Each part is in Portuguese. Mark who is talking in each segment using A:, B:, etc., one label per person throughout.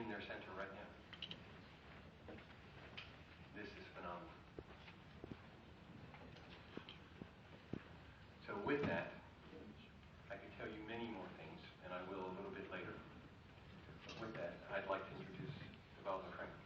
A: in their center right now. This is phenomenal. So with that, I could tell you many more things, and I will a little bit later. But with that, I'd like to introduce Divaldo Franco.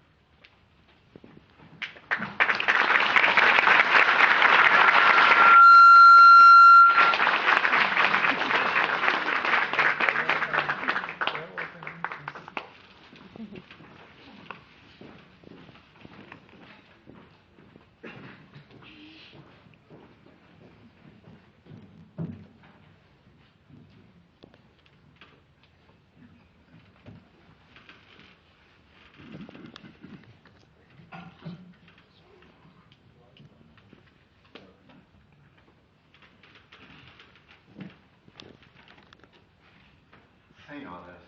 B: Senhoras,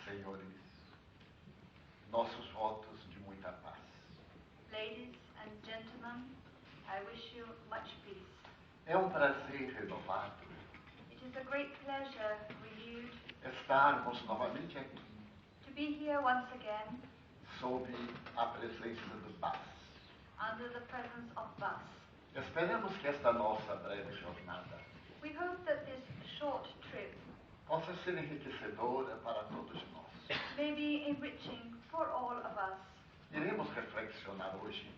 B: senhores, nossos votos de muita paz.
C: Ladies and gentlemen, I wish you much peace.
B: É prazer renovado
C: It is a great pleasure, renewed,
B: estarmos novamente aqui,
C: to be here once again,
B: sob a presença do Paz.
C: under the presence of Bus.
B: Esperamos que esta nossa breve jornada
C: We hope that this short trip
B: possa ser enriquecedora para todos nós.
C: may be enriching for all of us.
B: Iremos reflexionar hoje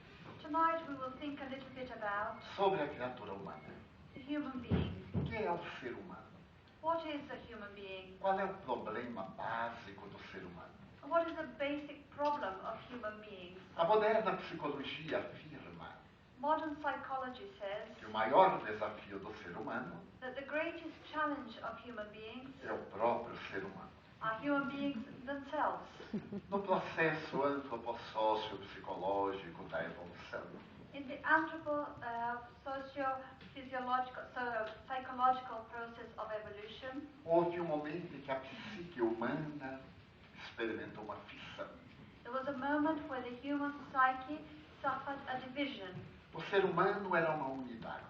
C: Tonight we will think a little bit about
B: sobre a criatura humana.
C: the human being.
B: O que é o ser humano?
C: What is a human being?
B: Qual é o problema básico do ser humano?
C: What is the basic problem of human beings?
B: A moderna psicologia afirma
C: Modern psychology says
B: que o maior desafio do ser humano
C: that the greatest challenge of human beings
B: é o próprio ser humano.
C: are human beings themselves.
B: No processo antropossócio-psicológico da evolução,
C: In the psychological process of evolution,
B: houve momento em que a psique humana experimentou uma fissão.
C: there was a moment where the human psyche suffered a division.
B: O ser humano era uma unidade,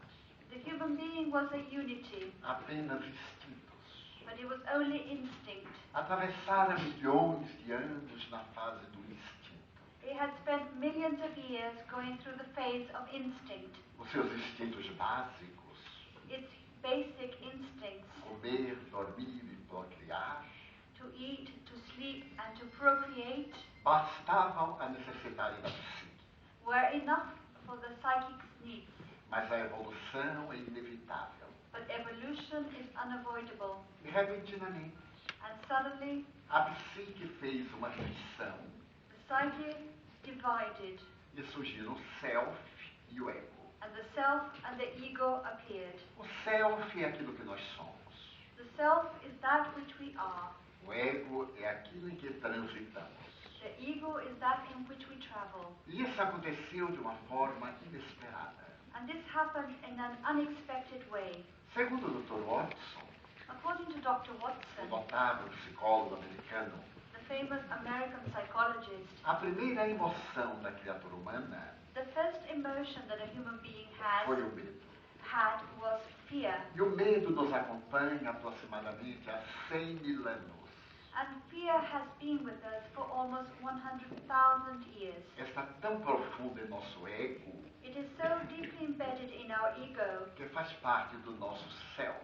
C: The human being was a unity,
B: apenas instintos.
C: but it was only instinct.
B: Atravessara milhões de anos na fase do instinto.
C: It had spent millions of years going through the phase of instinct.
B: Os seus instintos básicos,
C: Its basic instincts
B: comer, dormir e procriar,
C: to eat, to sleep, and to procreate
B: bastavam a necessidade da psique.
C: were enough for the psychic's needs.
B: Mas a evolução é inevitável.
C: But evolution is unavoidable.
B: E repentinamente,
C: And suddenly,
B: a psique fez uma fissão
C: the psyche divided,
B: e surgiram o self e o ego.
C: and the self and the ego appeared.
B: O self é aquilo que nós somos.
C: The self is that which we are.
B: O ego é aquilo em que transitamos.
C: The ego is that in which we travel.
B: E isso aconteceu de uma forma inesperada.
C: And this happened in an unexpected way.
B: Segundo o Dr. Watson,
C: According to Dr.
B: o
C: Watson,
B: notável psicólogo americano,
C: the famous American psychologist,
B: a primeira emoção da criatura humana
C: the first emotion that a human being
B: foi o medo.
C: had was fear.
B: E o medo nos acompanha aproximadamente há 100 mil anos.
C: And fear has been with us for almost 100,000 years.
B: Está tão profundo em nosso ego
C: It is so deeply embedded in our ego
B: que faz parte do nosso self.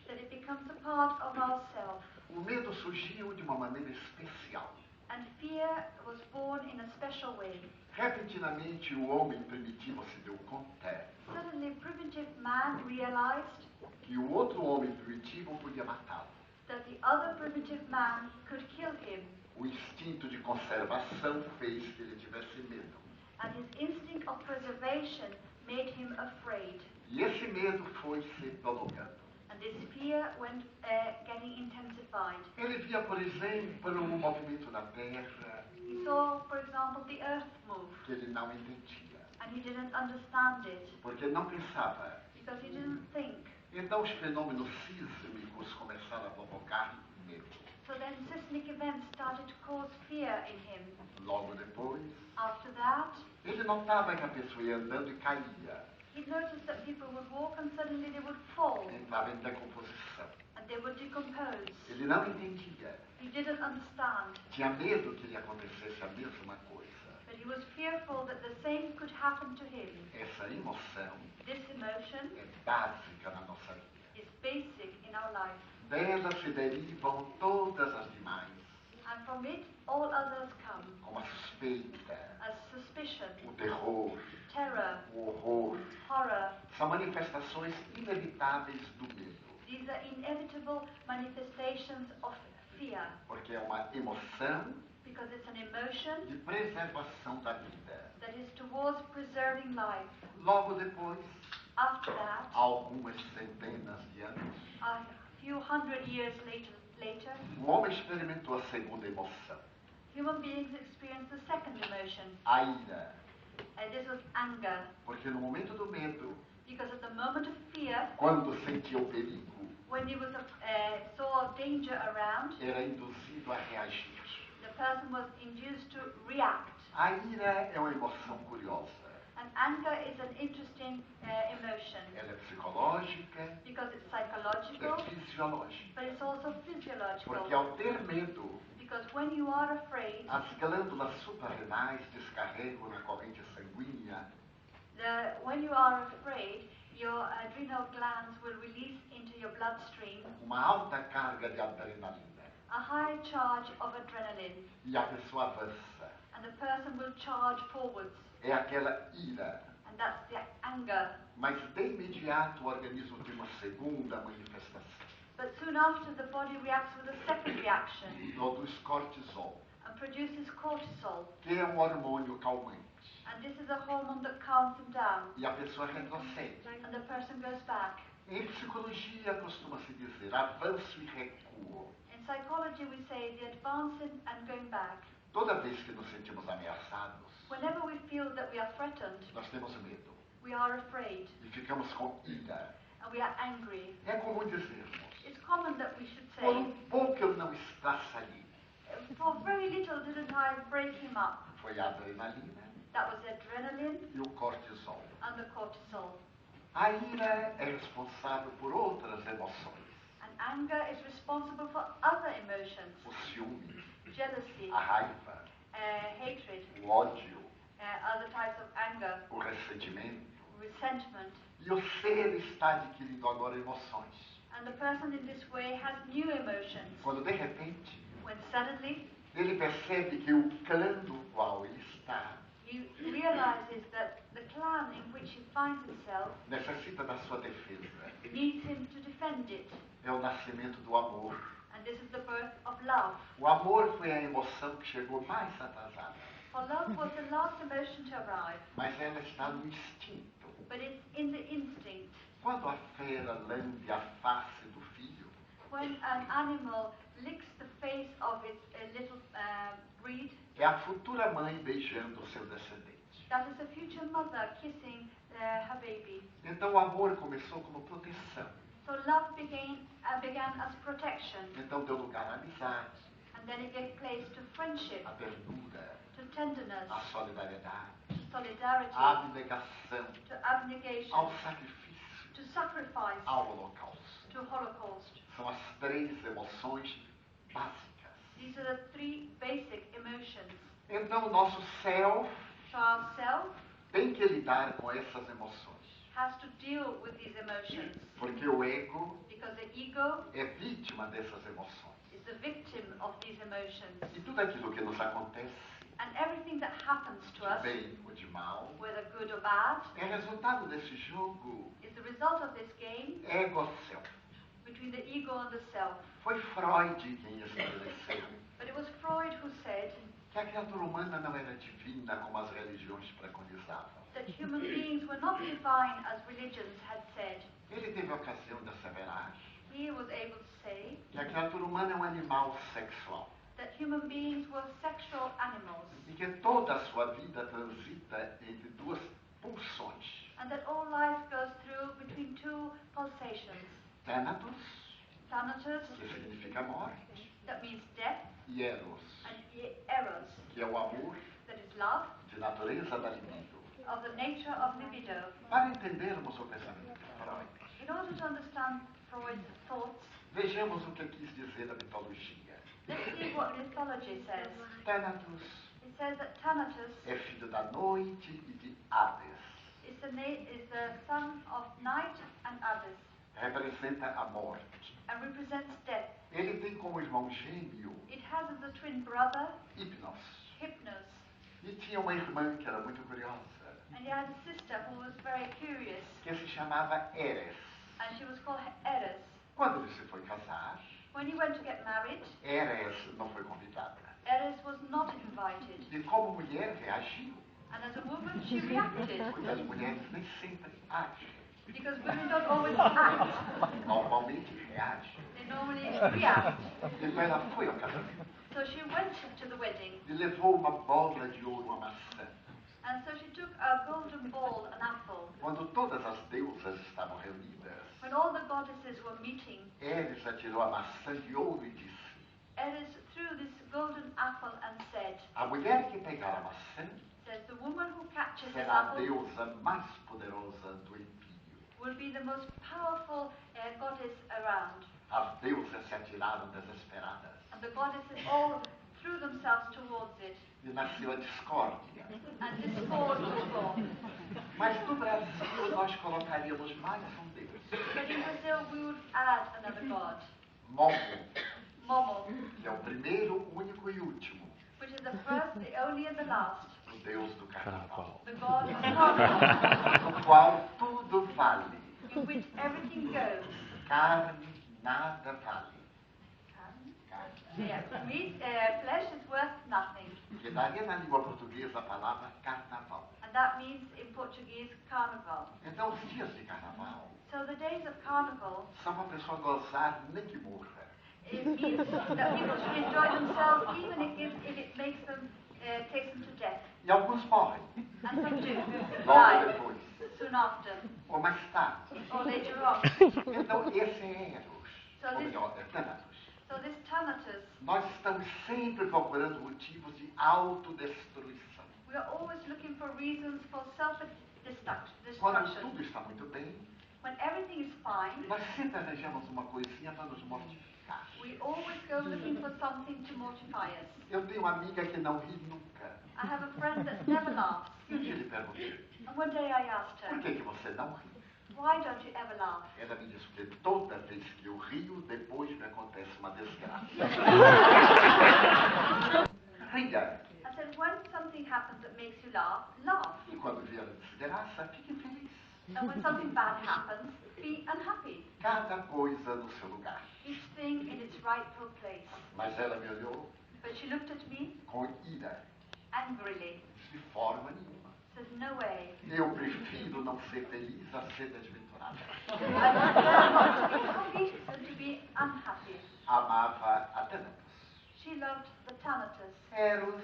C: that it becomes a part of ourself.
B: O medo surgiu de uma maneira especial.
C: And fear was born in a special way.
B: Repentinamente, o homem primitivo se deu conta
C: Suddenly, primitive man realized
B: que o outro homem primitivo podia matá-lo.
C: that the other primitive man could kill him,
B: O instinto de conservação fez que ele tivesse medo.
C: and his instinct of preservation made him afraid.
B: E esse medo foi se prolongando.
C: And this fear went getting intensified.
B: Ele via, por exemplo, o movimento da Terra
C: He saw, for example, the earth move,
B: que ele não entendia,
C: and he didn't understand it
B: porque não pensava.
C: because he didn't think.
B: Então os fenômenos sísmicos começaram a provocar medo.
C: So then seismic events started to cause fear in him.
B: Logo depois,
C: After that,
B: ele notava que a pessoa ia andando e caía.
C: he noticed that people would walk and suddenly they would fall
B: Entrava em decomposição.
C: and they would decompose.
B: Ele não entendia.
C: He He didn't understand,
B: Tinha medo que lhe acontecesse a mesma coisa.
C: but he was fearful that the same could happen to him.
B: Essa emoção
C: This emotion
B: é básica na nossa vida.
C: is basic in our life,
B: Dela se derivam todas as demais,
C: and from it all others come,
B: como a suspeita,
C: as suspicion,
B: o terror,
C: terror,
B: o horror.
C: horror.
B: São manifestações inevitáveis do medo,
C: These are inevitable manifestations of fear,
B: porque é uma emoção
C: because it's an emotion
B: de preservação da vida.
C: that is towards preserving life.
B: Logo depois,
C: After that,
B: algumas centenas de anos,
C: a few hundred years later,
B: o homem experimentou a segunda emoção,
C: human beings experience the second emotion,
B: a ira,
C: and this was anger,
B: porque no momento do medo,
C: because at the moment of fear,
B: quando sentia o perigo,
C: when he saw danger around,
B: era induzido a reagir.
C: the person was induced to react.
B: A ira é uma emoção curiosa.
C: And anger is an interesting emotion,
B: Ela é psicológica,
C: because it's
B: é
C: psychological,
B: fisiológica.
C: but it's also physiological.
B: Porque ao ter medo,
C: Because when you are afraid,
B: as glândulas suprarrenais descarregam na corrente sanguínea
C: when you are afraid, your adrenal glands will release into your bloodstream
B: uma alta carga de adrenalina.
C: a high charge of adrenaline,
B: E a pessoa avança.
C: and the person will charge forwards,
B: É aquela ira.
C: and that's the anger.
B: Mas de imediato o organismo tem uma segunda manifestação.
C: But soon after, the body reacts with a second reaction
B: Produz cortisol,
C: and produces cortisol,
B: que é um hormônio calmante.
C: and this is a hormone that calms them down,
B: E a pessoa retrocede.
C: and the person goes back.
B: Em psicologia costuma-se dizer avanço e recuo.
C: In psychology, we say the advancing and going back.
B: Toda vez que nos sentimos ameaçados,
C: Whenever we feel that we are threatened,
B: nós temos medo
C: we are afraid,
B: e ficamos com ira.
C: and we are angry.
B: É comum dizermos,
C: It's common that we should
B: por
C: say,
B: pouco eu não estraço ali.
C: for very little didn't I break him up.
B: Foi a adrenalina
C: That was the adrenaline
B: e o cortisol.
C: and the cortisol.
B: A ira é responsável por outras emoções.
C: And anger is responsible for other emotions,
B: O ciúme,
C: jealousy,
B: a raiva,
C: hatred,
B: o ódio,
C: other types of anger,
B: o ressentimento.
C: resentment.
B: E o ser está adquirindo agora emoções.
C: And the person in this way has new emotions.
B: Quando de repente
C: When suddenly
B: ele percebe que o clã do qual ele está
C: he realizes that the clan in which he finds himself
B: necessita da sua defesa.
C: needs him to defend it.
B: É o nascimento do amor.
C: And this is the birth of love.
B: O amor foi a emoção que chegou mais atrasada,
C: For love was the last emotion to arrive,
B: mas ela está no instinto.
C: but it's in the instinct.
B: Quando a fera lambe a face do filho,
C: When an animal licks the face of its little breed,
B: é a futura mãe beijando o seu descendente.
C: that is the future mother kissing her baby.
B: Então o amor começou como proteção.
C: So love began as protection,
B: Então deu lugar à amizade,
C: and then it gave place to friendship,
B: à ternura,
C: to tenderness,
B: à solidariedade,
C: to solidarity,
B: à abnegação,
C: to abnegation,
B: ao sacrifício,
C: to sacrifice,
B: ao holocausto.
C: to holocaust.
B: São as três emoções básicas.
C: These are the three basic emotions.
B: Então o nosso self
C: So our self
B: tem que lidar com essas emoções.
C: has to deal with these emotions,
B: Porque o ego
C: because the ego
B: é vítima dessas emoções.
C: is the victim of these emotions.
B: E tudo aquilo que nos acontece,
C: And everything that happens to
B: de
C: us,
B: bem ou de mal,
C: whether good or bad,
B: é resultado desse jogo
C: is the result of this game
B: ego-self.
C: between the ego and the self.
B: Foi Freud quem estabeleceu
C: But it was Freud who said
B: que a criatura humana não era divina como as religiões preconizavam.
C: that human beings were not divine as religions had said.
B: Ele teve a ocasião de asseverar
C: He was able to say
B: que a criatura humana é um animal sexual
C: that human beings were sexual animals,
B: e que toda a sua vida transita entre duas pulsões.
C: and that all life goes through between two pulsations.
B: Thanatos,
C: Thanatos,
B: que significa morte,
C: that means death,
B: e Eros,
C: and eros,
B: que é o amor
C: that is love,
B: de natureza da libido.
C: of the nature of libido.
B: Para entendermos o pensamento de Freud,
C: In order to understand Freud's thoughts,
B: vejamos o que quis dizer a mitologia.
C: Let's see what mythology says.
B: Thanatos
C: It says that Thanatos
B: é filho da noite e de Hades.
C: is the son of night and Hades,
B: Representa a morte.
C: and represents death.
B: Ele tem como irmão gêmeo
C: It has as a twin brother
B: Hipnos.
C: Hypnos,
B: E tinha uma irmã que era muito curiosa,
C: and he had a sister who was very curious,
B: que se chamava Eres.
C: and she was called Eris.
B: Quando ele se foi casar,
C: When he went to get married,
B: Eres não foi convidada.
C: Eris was not invited,
B: E como mulher reagiu,
C: and as a woman she reacted,
B: porque as mulheres nem sempre agem.
C: because women don't always act,
B: Normalmente reagem.
C: they normally react.
B: Então ela foi ao casamento
C: So she went to the wedding,
B: e levou uma bola de ouro, uma maçã.
C: and so she took a golden ball, an apple.
B: Quando todas as deusas estavam reunidas,
C: When all the goddesses were meeting,
B: Eres atirou a maçã de ouro e disse:
C: Eris threw this golden apple and said,
B: a mulher que pegar a maçã
C: says, the woman who catches this
B: será a
C: apple
B: deusa mais poderosa do Empírio.
C: will be the most powerful goddess around.
B: As deusas se atiraram desesperadas
C: And the goddesses all threw themselves towards it,
B: e nasceu a discórdia.
C: and discord was born.
B: Mas no Brasil nós colocaríamos mais um deus,
C: But in Brazil we would add another god,
B: Momo,
C: Momo,
B: que é o primeiro, único e último,
C: which is the first, the only and the last,
B: o deus do carnaval,
C: the god of carnival,
B: no qual tudo vale.
C: in which everything goes.
B: Carne nada vale.
C: Yeah, meat, flesh is worth nothing.
B: Que daria na língua portuguesa a palavra carnaval.
C: And that means in Portuguese, carnival.
B: Então os dias de carnaval
C: So the days of carnival,
B: são para a pessoa gozar nem que morra.
C: it means that people should enjoy themselves even if it makes them, takes them to death.
B: E alguns morrem,
C: And some do,
B: logo
C: die
B: depois,
C: soon after,
B: ou mais tarde.
C: or later on.
B: Então esse é Eros,
C: So
B: ou
C: this-
B: melhor, é Thanatos.
C: So this Thanatos,
B: Nós estamos sempre procurando motivos de autodestruição.
C: we are always looking for reasons for
B: Quando
C: self-destruction.
B: tudo está muito bem,
C: When everything is fine,
B: nós sempre arranjamos uma coisinha para nos mortificar.
C: we always go looking for something to mortify us.
B: Eu tenho uma amiga que não ri nunca.
C: I have a friend that never laughs.
B: E um dia lhe perguntei,
C: And one day I asked
B: por
C: her,
B: que você não ri?
C: why don't you ever laugh?
B: Ela me disse que toda vez que eu rio, depois me acontece uma desgraça. Ria.
C: I said, when something happens that makes you laugh, laugh.
B: E quando vier a desgraça, fique feliz.
C: And when something bad happens, be unhappy.
B: Cada coisa no seu lugar.
C: Each thing in its rightful place.
B: Mas ela me olhou
C: But she looked at me
B: com ira.
C: angrily.
B: De forma nenhuma.
C: Said, no way.
B: Eu prefiro não ser feliz a ser desventurada.
C: I'd rather not to be happy than to be unhappy.
B: Amava a Thanatos.
C: She loved the Thanatos.
B: Eros,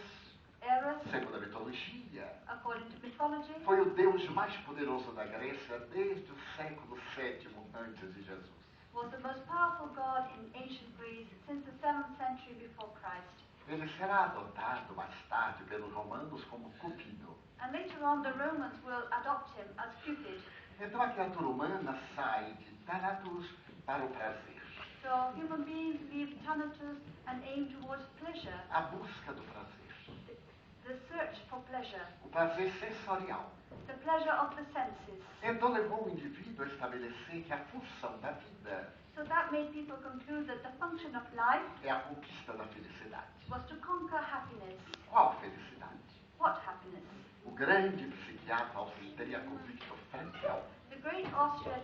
C: Eros,
B: segundo a mitologia,
C: according to mythology,
B: foi o deus mais poderoso da Grécia desde o século VII antes de Jesus.
C: was the most powerful god in ancient Greece since the 7th century before Christ.
B: Ele será adotado mais tarde pelos romanos como Cupido.
C: And later on, the Romans will adopt him as Cupid.
B: Então a criatura humana sai de Thanatos para o prazer,
C: So human beings leave Thanatos and aim towards pleasure,
B: a busca do prazer,
C: the search for pleasure,
B: o prazer sensorial.
C: the pleasure of the senses.
B: Então levou o indivíduo a estabelecer que a função da vida
C: So that made people conclude that the function of life
B: é a conquista da felicidade.
C: was to conquer happiness.
B: Qual felicidade?
C: What happiness?
B: O grande psiquiatra austríaco Viktor Frankl
C: The great Austrian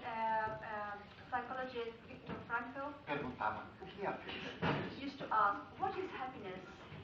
C: psychologist Viktor Frankl
B: perguntava o que é a felicidade.
C: used to ask, what is happiness?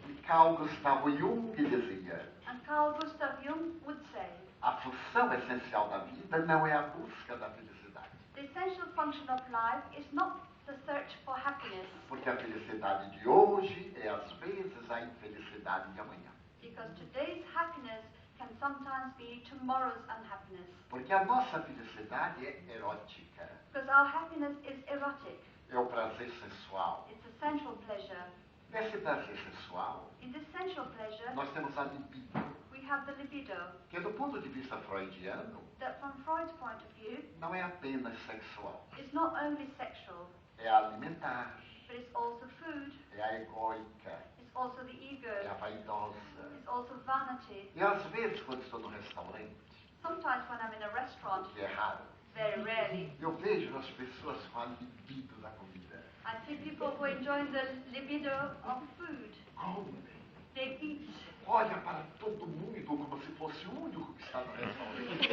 B: E Carl Gustav Jung dizia,
C: And Carl Gustav Jung would say,
B: a função essencial da vida não é a busca da felicidade,
C: the essential function of life is not the search for happiness,
B: porque a felicidade de hoje é às vezes a infelicidade de amanhã.
C: because today's happiness can sometimes be tomorrow's unhappiness.
B: Porque a nossa felicidade é erótica,
C: Because our happiness is erotic.
B: é o prazer sensual.
C: It's a sensual pleasure.
B: Nesse prazer sensual,
C: In this sensual pleasure,
B: nós temos a libido,
C: we have the libido,
B: que do ponto de vista freudiano,
C: that from Freud's point of view,
B: não é apenas sexual,
C: is not only sexual,
B: é alimentar,
C: but but it's also food,
B: é a egóica,
C: it's also the ego,
B: é a vaidosa.
C: it's also vanity.
B: E às vezes, quando estou no restaurante,
C: Sometimes when I'm in a restaurant,
B: que é raro,
C: very rarely,
B: eu vejo as pessoas com a libido da comida.
C: I see people who enjoy the libido of food.
B: Comem,
C: They eat.
B: olha para todo mundo como se fosse o único que está no restaurante.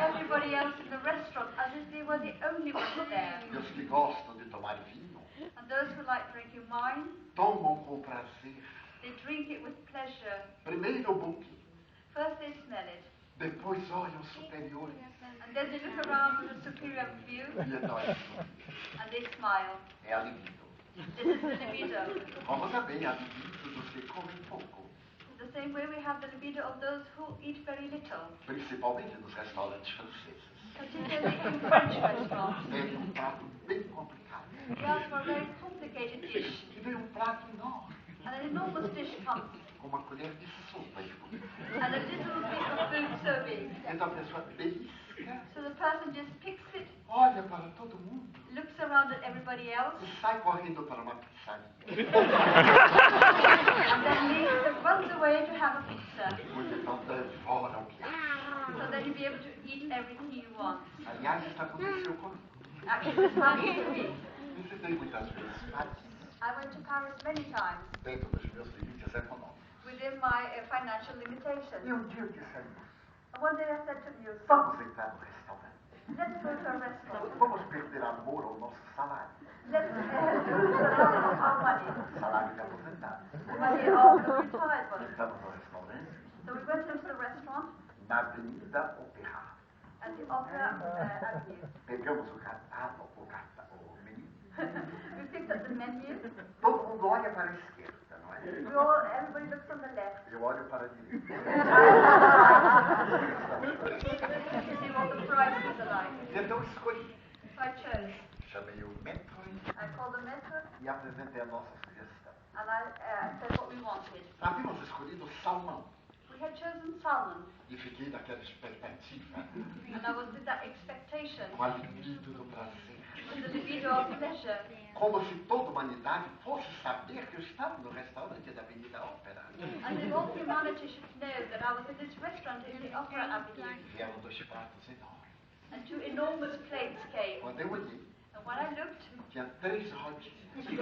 C: Everybody else in the restaurant as if they were the only ones there.
B: E os que gostam de tomar vinho,
C: And those who like drinking wine,
B: tomam com prazer.
C: they drink it with pleasure.
B: Primeiro um pouquinho,
C: First they smell it,
B: depois olham superiores.
C: and then they look around with a superior view,
B: E então
C: and they smile.
B: é a libido.
C: This is the libido.
B: Como também a libido dos que comem pouco,
C: The same way we have the libido of those who eat very little,
B: principalmente nos restaurantes franceses.
C: particularly in French restaurants.
B: É um prato bem complicado.
C: We ask for a very complicated dish,
B: E vem um prato enorme,
C: and an enormous dish comes,
B: com uma colher de sopa de comida.
C: and a little bit of food so big.
B: Então a pessoa belisca,
C: So the person just picks it,
B: olha para todo mundo
C: looks around at everybody else,
B: e sai correndo para uma pizzaria.
C: and then leaves and runs away to have a pizza.
B: Pois então devora o que há.
C: So then you'll be able to eat everything you want.
B: Aliás, isso aconteceu comigo.
C: Actually, this happened to me.
B: Visitei muitas vezes Paris,
C: I went to Paris many times
B: dentro dos meus limites econômicos.
C: within my financial
B: E
C: limitations.
B: um dia eu disse a mim,
C: And one day I said to you,
B: vamos entrar no restaurante.
C: let's go to a restaurant.
B: Vamos perder amor ao nosso salário.
C: Let's lose our money.
B: Salário de aposentado.
C: The money of the retired ones.
B: Entramos no restaurante
C: So we went into the restaurant
B: na Avenida Opéra.
C: at the Opera Avenue.
B: Pegamos o catálogo, o menu.
C: We picked up the menu.
B: Todo mundo olha para a esquerda, não é?
C: Everybody looks on the left.
B: Eu olho para a direita.
C: To see what the prices are like.
B: E então escolhi.
C: So I chose.
B: Chamei o metro
C: I called the metro
B: e apresentei a nossa sugestão.
C: and I said what we wanted.
B: Havíamos escolhido salmão.
C: We had chosen salmon,
B: E fiquei naquela expectativa,
C: and I was with that expectation,
B: com a libido do prazer.
C: with the libido of pleasure,
B: Como se toda a humanidade fosse saber que eu estava no restaurante da Avenida Ópera.
C: and if all humanity should know that I was in this restaurant in the Opera Avenue,
B: Vieram dois pratos enormes.
C: and two enormous plates came.
B: Quando eu olhei,
C: And when I looked,
B: tinha 3 rodinhas.
C: three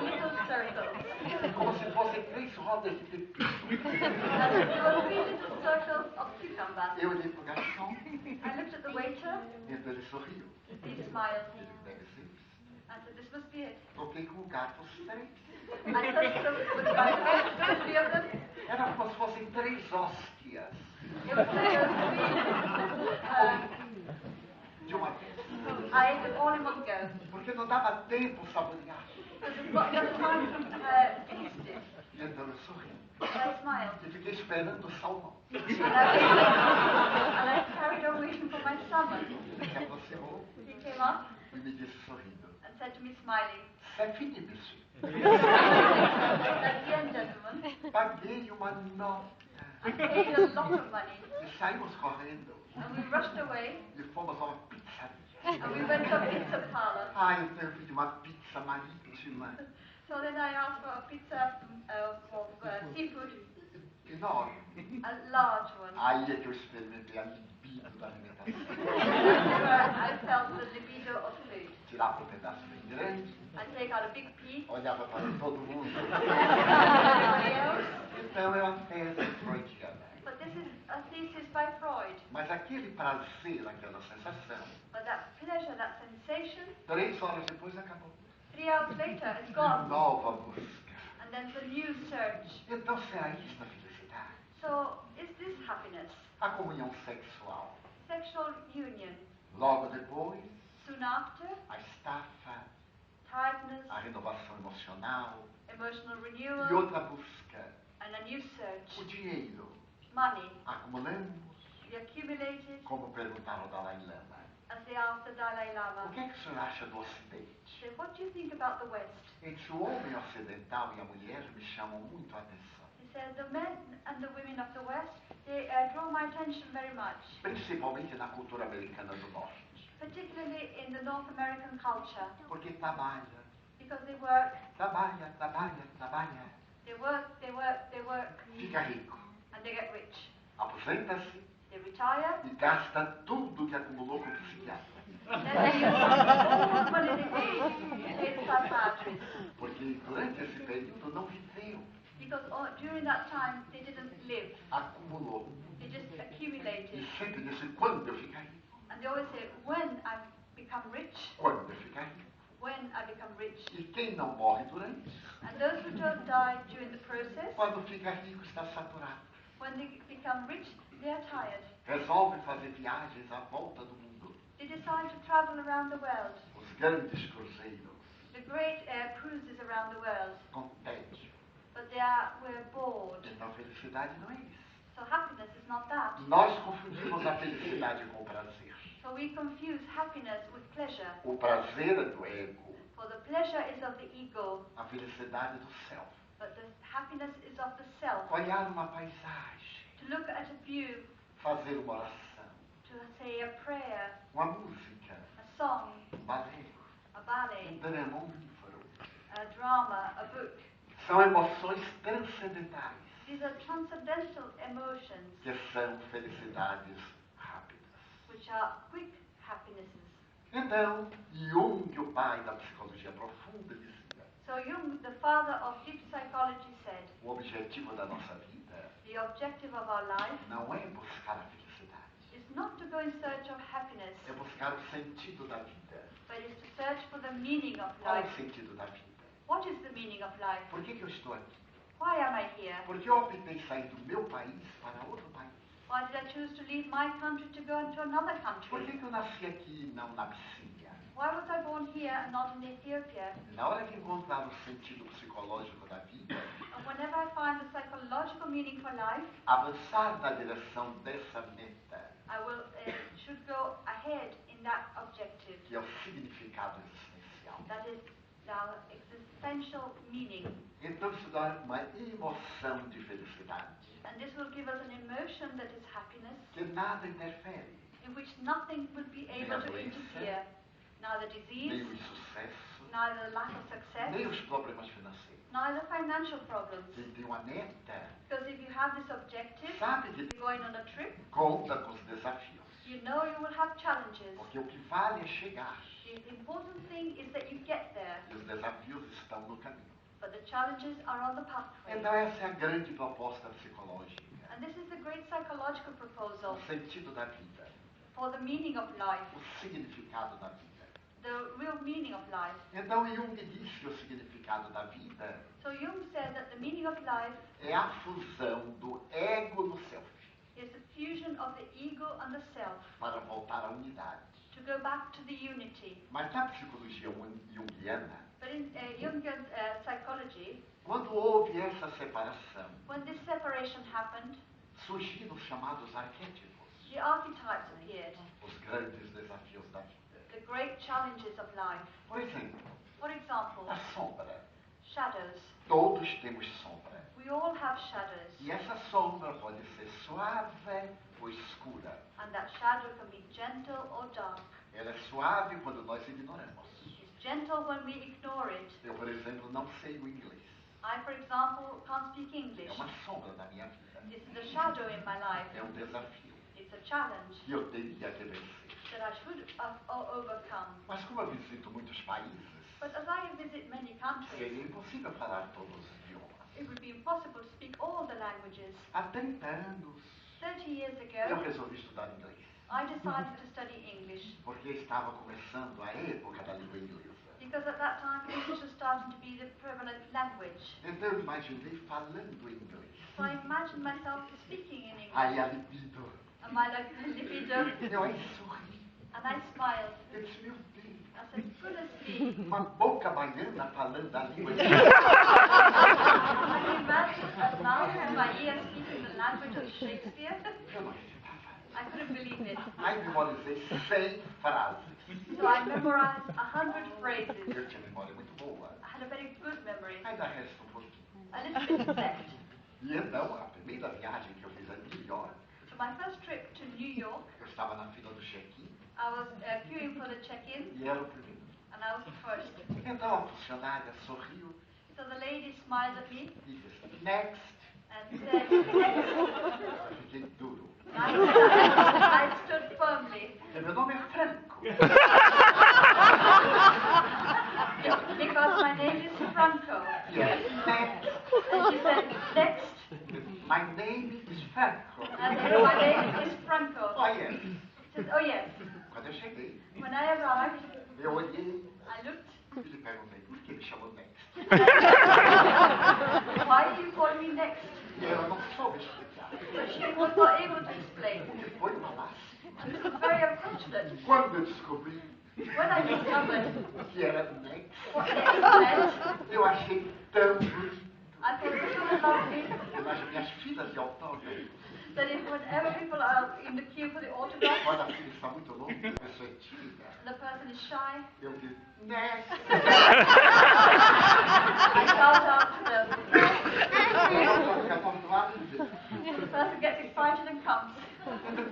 C: little circles.
B: Como se fossem 3 rodas de pepino.
C: And there were three little circles of cucumbers.
B: Eu olhei para o garçom,
C: I looked at the waiter,
B: e então ele sorriu.
C: he smiled.
B: Ele deve ser isso.
C: I said, this must be it.
B: Toquei com o gato os 3.
C: I touched them with my hand, the three of them.
B: Era como se fossem 3 hóstias
C: It was like three,
B: de uma vez.
C: I ate them all in one go.
B: Porque não dava tempo saborear.
C: Because we've got enough time to taste it.
B: E então eu sorri.
C: And I smiled.
B: E fiquei esperando o salmão.
C: And I carried on waiting for my salmon.
B: Ele se aproximou
C: He came up
B: e me disse sorrindo:
C: and said to me, smiling,
B: C'est fini, monsieur.
C: "That's the end, gentlemen.
B: Paguei uma nota.
C: I paid a lot of money."
B: E saímos correndo
C: And we rushed away,
B: e fomos a uma pizzaria.
C: and we went to a pizza parlor.
B: Então eu pedi uma pizza marítima
C: So then I asked for a pizza of seafood,
B: enorme.
C: a large one.
B: Aí é que eu experimentei a libido da alimentação.
C: Where I felt the libido of food.
B: Tirava um pedaço bem grande,
C: I take out a big piece,
B: olhava para todo mundo.
C: everybody else.
B: Então é uma tese freudiana.
C: But this is a thesis by Freud.
B: Mas aquele prazer, aquela sensação,
C: But that pleasure, that sensation,
B: 3 horas depois acabou.
C: 3 hours later, it's gone.
B: Nova busca.
C: And then the new search.
B: Então será isso a felicidade?
C: So, is this happiness?
B: A comunhão sexual.
C: Sexual union.
B: Logo depois,
C: Soon after,
B: a estafa,
C: tiredness,
B: a renovação emocional
C: emotional
B: e
C: renewal,
B: outra busca.
C: and a new
B: O
C: search.
B: dinheiro.
C: Money.
B: Acumulamos,
C: We accumulate it,
B: como perguntaram ao Dalai Lama.
C: as they asked the Dalai
B: O
C: Lama.
B: que é que o senhor acha do Ocidente?
C: So what do you think about the West?
B: Entre o homem ocidental e a mulher me chamam muito a atenção.
C: He said, the men and the women of the West, they draw my attention very much,
B: Principalmente na cultura americana do Norte.
C: particularly especially in the North American culture,
B: Porque trabalha,
C: because they work,
B: trabalha, trabalha, trabalha.
C: they work, they work, they work,
B: Fica rico.
C: and they get rich.
B: Aposenta-se
C: They retire,
B: e gasta tudo que acumulou com o psiquiatra.
C: and then they use all the money they made to pay the psychiatrist.
B: Porque durante esse período não viveu,
C: Because during that time, they didn't live.
B: acumulou.
C: They just
B: E
C: accumulated.
B: sempre disse, quando eu ficar rico?
C: And they always say, when I become rich,
B: Quando eu ficar rico?
C: when I become rich.
B: E quem não morre durante?
C: And those who don't die during the process,
B: Quando fica rico está saturado.
C: when they become rich, they are tired.
B: Resolve fazer viagens à volta do mundo.
C: They decide to travel around the world.
B: Os grandes cruzeiros,
C: The great cruises around the world.
B: com tédio.
C: But we're bored.
B: Então felicidade não é isso.
C: So happiness is not that.
B: Nós confundimos a felicidade com o prazer.
C: So we confuse happiness with pleasure.
B: O prazer é do ego,
C: For the pleasure is of the ego,
B: a felicidade do self.
C: but the happiness is of the self.
B: Olhar uma paisagem,
C: To look at a view,
B: fazer uma oração,
C: to say a prayer,
B: uma música,
C: a song,
B: um balé,
C: a ballet,
B: drama, um livro.
C: a drama, a book.
B: São emoções transcendentais,
C: These are transcendental emotions,
B: que são felicidades rápidas.
C: which are quick happinesses.
B: Então, Jung, o pai da psicologia profunda, dizia:
C: So Jung, the father of deep psychology, said,
B: o objetivo da nossa vida
C: the objective of our life
B: não é buscar a felicidade,
C: is not to go in search of happiness,
B: é buscar o sentido da vida.
C: but is to search for the meaning of
B: Qual é
C: life.
B: o sentido da vida?
C: What is the meaning of life?
B: Por que eu estou aqui?
C: Why am I here?
B: Porque eu optei sair do meu país para outro país.
C: Why did I choose to leave my country to go into another
B: Por
C: country?
B: que eu nasci aqui e não na Abissínia?
C: Why was I born here and not in Ethiopia?
B: Na hora que encontrar o sentido psicológico da vida,
C: And whenever I find the psychological meaning for life,
B: avançar na direção dessa meta,
C: I should go ahead in that objective.
B: que é o significado existencial.
C: That is our existential meaning.
B: Então isso dá uma emoção de felicidade,
C: And this will give us an emotion that is happiness,
B: que nada interfere,
C: in which nothing will be able to interfere. Neither
B: nem
C: disease,
B: o insucesso,
C: neither lack of success,
B: nem os problemas financeiros.
C: neither financial problems.
B: Quem tem uma meta,
C: Because if you have this objective,
B: sabe que
C: you're going on a trip,
B: conta com os desafios.
C: you know you will have challenges.
B: Porque o que vale é chegar,
C: The important thing is that you get there,
B: e os desafios estão no caminho.
C: but the challenges are on the pathway.
B: Então essa é a grande proposta psicológica,
C: And this is the great psychological proposal
B: o sentido da vida,
C: for the meaning of life,
B: o significado da vida.
C: the real meaning of life.
B: Então Jung diz que o significado da vida
C: So Jung said that the meaning of life
B: é a fusão do ego no self,
C: is the fusion of the ego and the self
B: para voltar à unidade.
C: to go back to the unity.
B: Mas na psicologia junguiana,
C: But in Jungian psychology,
B: quando houve essa separação,
C: when this separation happened,
B: surgiram os chamados arquétipos,
C: the archetypes appeared,
B: os grandes desafios da vida.
C: the great challenges of life.
B: Por exemplo,
C: For example,
B: a sombra.
C: shadows.
B: Todos temos sombra.
C: We all have shadows,
B: E essa sombra pode ser suave ou escura.
C: and that shadow can be gentle or dark.
B: Ela é suave quando nós ignoramos.
C: It's gentle when we ignore it.
B: Eu, por exemplo, não sei o inglês.
C: I, for example, can't speak
B: É
C: English.
B: uma sombra da minha vida.
C: This is a shadow in my life.
B: É um desafio
C: It's a challenge
B: que eu teria que vencer.
C: that I should overcome.
B: Mas como eu visito muitos países,
C: But as I visit many countries,
B: seria impossível falar todos os idiomas.
C: it would be impossible to speak all the languages.
B: Há 30 anos,
C: 30 years
B: eu
C: ago,
B: resolvi estudar inglês,
C: I decided to study English
B: porque estava começando a época da língua inglesa.
C: because at that time English was starting to be the prevalent language.
B: Então eu imaginei falando inglês.
C: So I imagined myself speaking in English,
B: Aí a libido,
C: and my libido,
B: eu aí sorri.
C: and I smiled.
B: Eu disse, meu Deus,
C: I said, goodness me,
B: uma boca baiana falando a língua
C: I
B: inglesa.
C: can imagine a mouth in my ear speaking the language of Shakespeare.
B: Eu não acreditava.
C: I couldn't believe it.
B: Aí memorizei 100 frases.
C: So I memorized 100 phrases.
B: Eu tinha memória muito boa.
C: I had a very good memory,
B: Ainda resta um pouquinho.
C: a little bit left.
B: E então, a primeira viagem que eu fiz a New York,
C: So my first trip to New York,
B: eu estava na fila do check-in,
C: I was queuing for the check-in,
B: E era o primeiro.
C: and I was the first.
B: Então a funcionária sorriu
C: So the lady smiled at me
B: e disse, next.
C: and said, next.
B: Eu fiquei duro.
C: I stood firmly.
B: Porque meu nome é Franco.
C: Because my name is Franco.
B: Yes, next.
C: And she said, next.
B: My name is Franco.
C: And then my name is Franco.
B: Oh, yes.
C: She said, oh yes.
B: Quando eu cheguei,
C: When I arrived,
B: eu olhei
C: I looked.
B: e lhe perguntei, por que me chamou next?
C: Why do you call me next?
B: E ela não soube explicar.
C: But she was not able to explain.
B: Porque foi uma lástima.
C: And this was very unfortunate.
B: Quando eu descobri
C: When I discovered
B: que era next,
C: what next meant,
B: eu achei tão bonito.
C: I thought it was so lovely
B: Nas minhas filas de autógrafos,
C: that if whenever people are in the queue for the autograph,
B: quando a fila está muito longa, a pessoa é tímida,
C: the person is shy,
B: eu digo, next.
C: I shout out to them.
B: E a pessoa fica atordoada e diz,
C: The person gets excited and comes.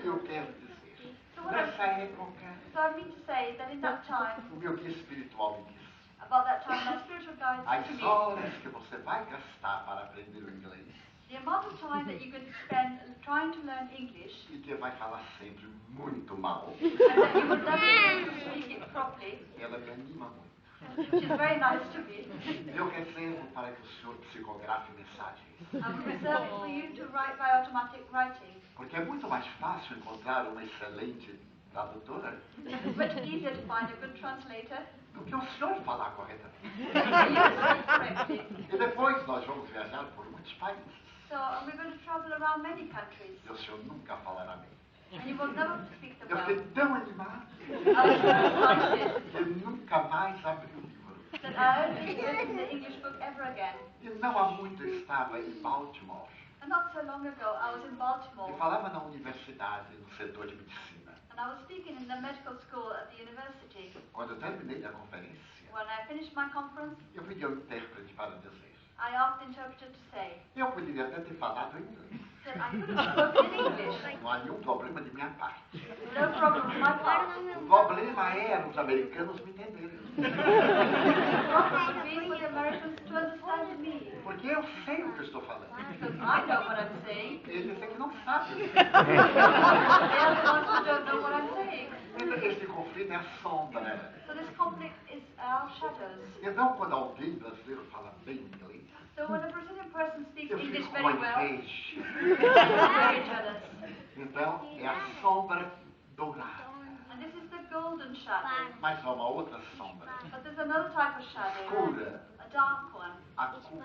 B: eu quero dizer, nessa época,
C: So I mean to say that in that time,
B: o meu guia espiritual me disse,
C: about that time, my spiritual guide said
B: as
C: to me,
B: horas que você vai gastar para aprender o inglês
C: the amount of time that you could spend trying to learn English,
B: e que vai falar sempre muito mal,
C: and that you would never be able to speak it properly,
B: ela me anima muito.
C: she's very nice to me.
B: Eu reservo para que o senhor psicografe mensagens,
C: I would reserve it for you to write by automatic writing.
B: porque é muito mais fácil encontrar uma excelente tradutora
C: It's much easier to find a good translator
B: do que o senhor falar corretamente.
C: than for you to speak correctly.
B: E depois nós vamos viajar por muitos países.
C: So we're going to travel around many countries,
B: E o senhor nunca falará bem.
C: and you will never speak them
B: Eu
C: well.
B: fiquei tão animado
C: I was so excited
B: que eu nunca mais abri o livro.
C: that I only opened the English book ever again.
B: E não há muito eu estava em Baltimore
C: And not so long ago, I was in Baltimore,
B: e falava na universidade, no setor de medicina.
C: and I was speaking in the medical school at the university.
B: Quando eu terminei a conferência,
C: When I finished my conference,
B: eu pedi ao intérprete para dizer.
C: I asked the interpreter to say
B: Eu poderia até ter falado em inglês.
C: that I could have spoken in English.
B: Não há nenhum problema de minha parte.
C: No problem on my part.
B: O problema era os americanos me entenderem.
C: The problem would be for the Americans to understand me.
B: Porque eu sei o que eu estou falando.
C: Because I know what I'm saying.
B: Eles é que não sabem.
C: They are the ones who don't know what I'm saying.
B: Este conflito é a sombra.
C: So this conflict is our shadows.
B: Então, quando alguém brasileiro fala bem inglês,
C: So when a Brazilian person speaks
B: eu
C: English
B: fico
C: very
B: com
C: well,
B: inveja.
C: I'm very jealous.
B: Então, é a sombra dourada.
C: And this is the golden shadow.
B: Mas há uma outra sombra,
C: But there's another type of shadow,
B: escura,
C: a dark one.
B: a culpa.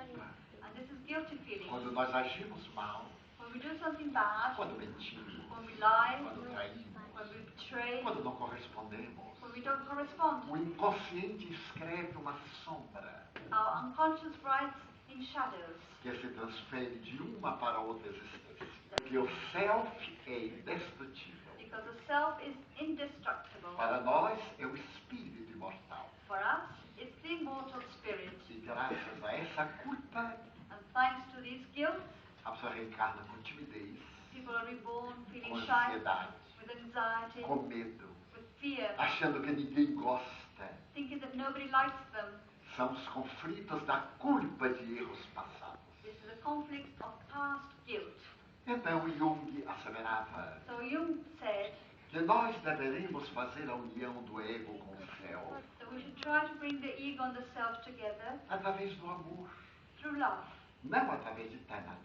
C: And this is guilty feeling.
B: Quando nós agimos mal,
C: When we do something bad,
B: quando mentimos,
C: when we lie,
B: quando traímos,
C: when we betray,
B: quando não correspondemos,
C: when we don't correspond,
B: o inconsciente escreve uma sombra
C: our unconscious writes in shadows.
B: que se transfere de uma para outra existência. Porque o self é indestrutível.
C: Because the self is indestructible.
B: Para nós é o espírito imortal.
C: For us, it's the immortal spirit.
B: E graças a essa culpa,
C: And thanks to these guilt,
B: a pessoa reencarna com timidez,
C: people are reborn feeling
B: com
C: shy,
B: ansiedade,
C: with anxiety,
B: com medo,
C: with fear,
B: achando que ninguém gosta.
C: thinking that nobody likes them.
B: São os conflitos da culpa de erros passados.
C: This is a conflict of past guilt.
B: Então Jung asseverava
C: So Jung said
B: que nós deveríamos fazer a união do ego com o céu
C: that we should try to bring the ego and the self together
B: através do amor,
C: through love,
B: não através de Thanatos.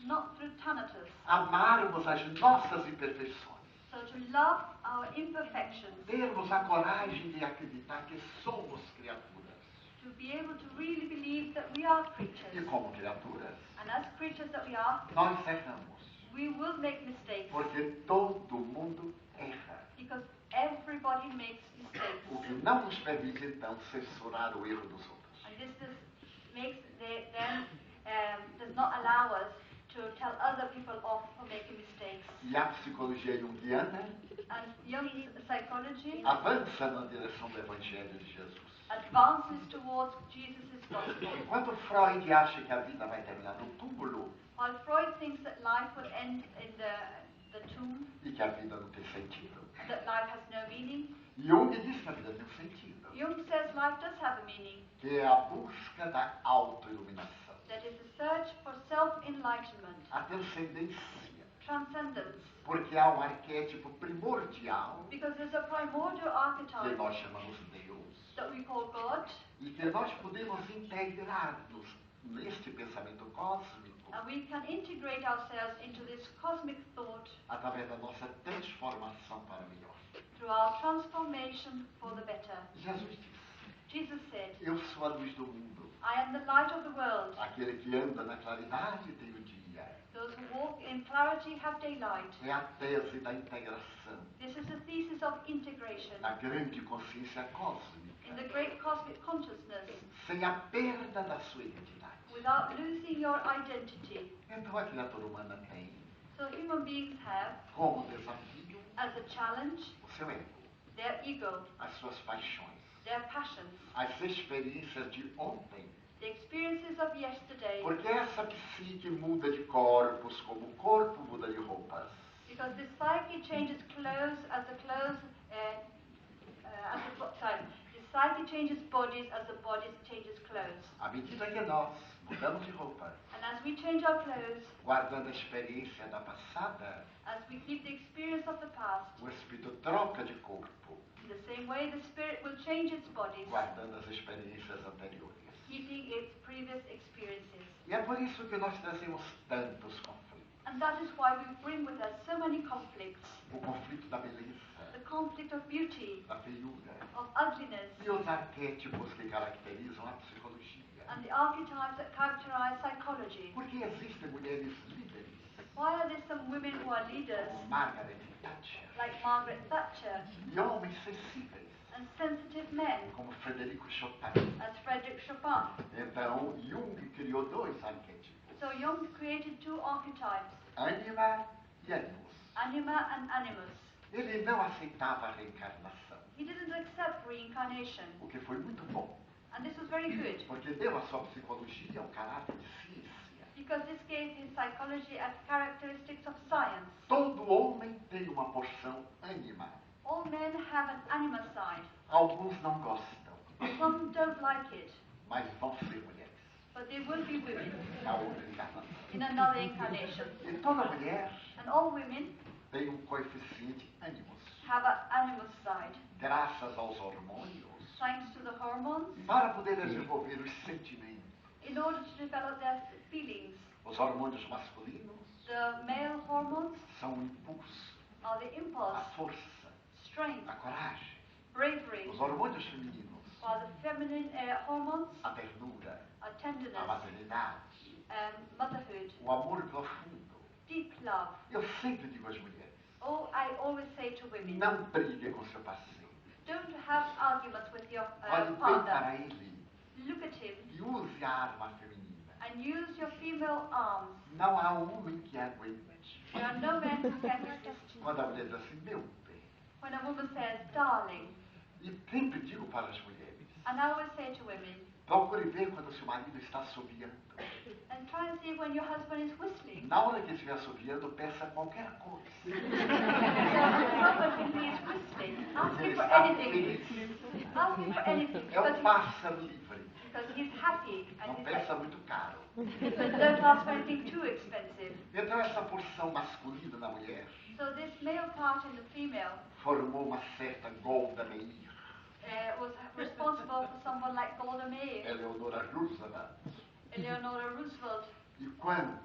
C: not through Thanatos.
B: Amarmos as nossas imperfeições.
C: So to love our imperfections,
B: Termos a coragem de acreditar que somos criaturas.
C: to be able to really believe that we are
B: E
C: creatures.
B: como criaturas,
C: And as creatures that we are,
B: nós erramos.
C: we will make mistakes.
B: Porque todo mundo erra.
C: Because everybody makes mistakes.
B: O que não nos permite, então, censurar o erro dos outros.
C: And this does not allow us to tell other people off for making mistakes.
B: E a psicologia junguiana
C: And Jung's psychology
B: avança na direção do Evangelho de Jesus.
C: advances towards Jesus' gospel.
B: Enquanto Freud acha que a vida vai terminar no túmulo,
C: While Freud thinks that life will end in the the tomb,
B: e que a vida não tem sentido.
C: and that life has no meaning.
B: Jung diz que a vida tem um sentido,
C: Jung says life does have a meaning,
B: que é a busca da autoiluminação,
C: that is the search for self-enlightenment,
B: a transcendência,
C: transcendence,
B: porque há um arquétipo primordial
C: because there's a primordial
B: que
C: archetype
B: nós chamamos Deus,
C: that we call God,
B: e que nós podemos integrar-nos neste pensamento cósmico
C: and we can integrate ourselves into this cosmic thought
B: através da nossa transformação para melhor.
C: through our transformation for the better.
B: Jesus disse,
C: Jesus said,
B: eu sou a luz do mundo.
C: I am the light of the world.
B: Aquele que anda na claridade tem o dia.
C: Those who walk in clarity have daylight.
B: É a tese da integração,
C: This is the thesis of integration
B: da grande consciência cósmica,
C: in the great cosmic consciousness
B: sem a perda da sua identidade.
C: without losing your identity.
B: Então a criatura humana tem
C: So human beings have,
B: como desafio
C: as a challenge,
B: o seu ego,
C: their ego,
B: as suas paixões,
C: their passions,
B: as experiências de ontem.
C: the experiences of yesterday,
B: Porque essa psique muda de corpos como o corpo muda de roupas.
C: because the psyche changes clothes as the clothes, the psyche changes bodies as the bodies changes clothes.
B: À medida que nós mudamos de roupa,
C: And as we change our clothes,
B: guardando a experiência da passada,
C: as we keep the experience of the past,
B: o espírito troca de corpo,
C: in the same way the spirit will change its bodies,
B: guardando as experiências anteriores.
C: keeping its previous experiences.
B: E é por isso que nós trazemos tantos conflitos.
C: And that is why we bring with us so many conflicts.
B: O conflito da beleza,
C: The conflict of beauty,
B: da feiura
C: of ugliness,
B: e os arquétipos que caracterizam a psicologia.
C: and the archetypes that characterize psychology.
B: Porque existem mulheres líderes,
C: Why are there some women who are leaders,
B: como Margaret Thatcher,
C: like Margaret Thatcher,
B: e homens sensíveis,
C: and sensitive men,
B: como Frederico Chopin?
C: as Frederick Chopin?
B: Então, Jung criou dois arquétipos,
C: So Jung created two archetypes,
B: ânima e animus.
C: anima and animus.
B: Ele não aceitava a reencarnação,
C: He didn't accept reincarnation,
B: o que foi muito bom,
C: and this was very good,
B: porque deu à sua psicologia um caráter de ciência.
C: because this gave his psychology as characteristics of science.
B: Todo homem tem uma porção ânima.
C: All men have an anima side.
B: Alguns não gostam,
C: Some don't like it,
B: mas vão ser mulheres
C: but they will be women
B: na outra encarnação.
C: in another incarnation.
B: E toda mulher
C: And all women
B: tem um coeficiente ânimos,
C: have an animus side,
B: graças aos hormônios,
C: thanks to the hormones,
B: para poder desenvolver os sentimentos.
C: in order to develop their feelings.
B: Os hormônios masculinos
C: The male hormones
B: são o impulso,
C: are the
B: a
C: impulse,
B: força,
C: strength,
B: a coragem.
C: bravery,
B: Os hormônios femininos,
C: while the feminine hormones
B: a ternura,
C: are
B: a
C: tenderness,
B: maternidade,
C: motherhood,
B: o amor profundo.
C: deep love.
B: Eu sempre digo às mulheres,
C: Oh, I always say to women,
B: não brigue com seu parceiro.
C: don't have arguments with your
B: Olhe bem
C: partner.
B: para ele
C: Look at him
B: e use a arma feminina.
C: and use your female arms.
B: Não há homem que aguente.
C: There are no men who can resist.
B: Quando a mulher diz assim, meu bem.
C: When a woman says, darling,
B: E sempre digo para as mulheres,
C: and I always say to women,
B: procure ver quando seu marido está assobiando.
C: and try and see when your husband is whistling.
B: Na hora que estiver assobiando, peça qualquer coisa.
C: So when he is whistling, ask him
B: Ele
C: for
B: está
C: anything.
B: feliz.
C: Ask him for anything
B: É um pássaro livre.
C: because he's happy and
B: Não
C: he's
B: peça muito caro.
C: don't ask for anything too expensive.
B: Então essa porção masculina na mulher
C: So this male part in the female
B: formou uma certa Golda Meir,
C: was responsible for someone like Golda Meir,
B: Eleonora Roosevelt
C: Eleanor Roosevelt,
B: e quantos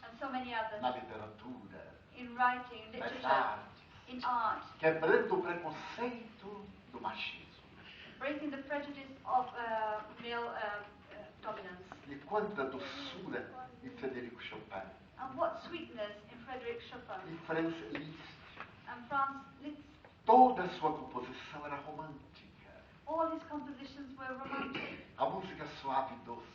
C: and so many others
B: na literatura,
C: in writing,
B: nas
C: literature,
B: artes,
C: in art,
B: quebrando o preconceito do machismo.
C: breaking the prejudice of male dominance.
B: E quanta doçura em Frederico Chopin,
C: And what sweetness in Frederick Chopin
B: em Franz Liszt.
C: and Franz Liszt.
B: Toda a sua composição era romântica.
C: All his compositions were romantic,
B: A música suave e doce,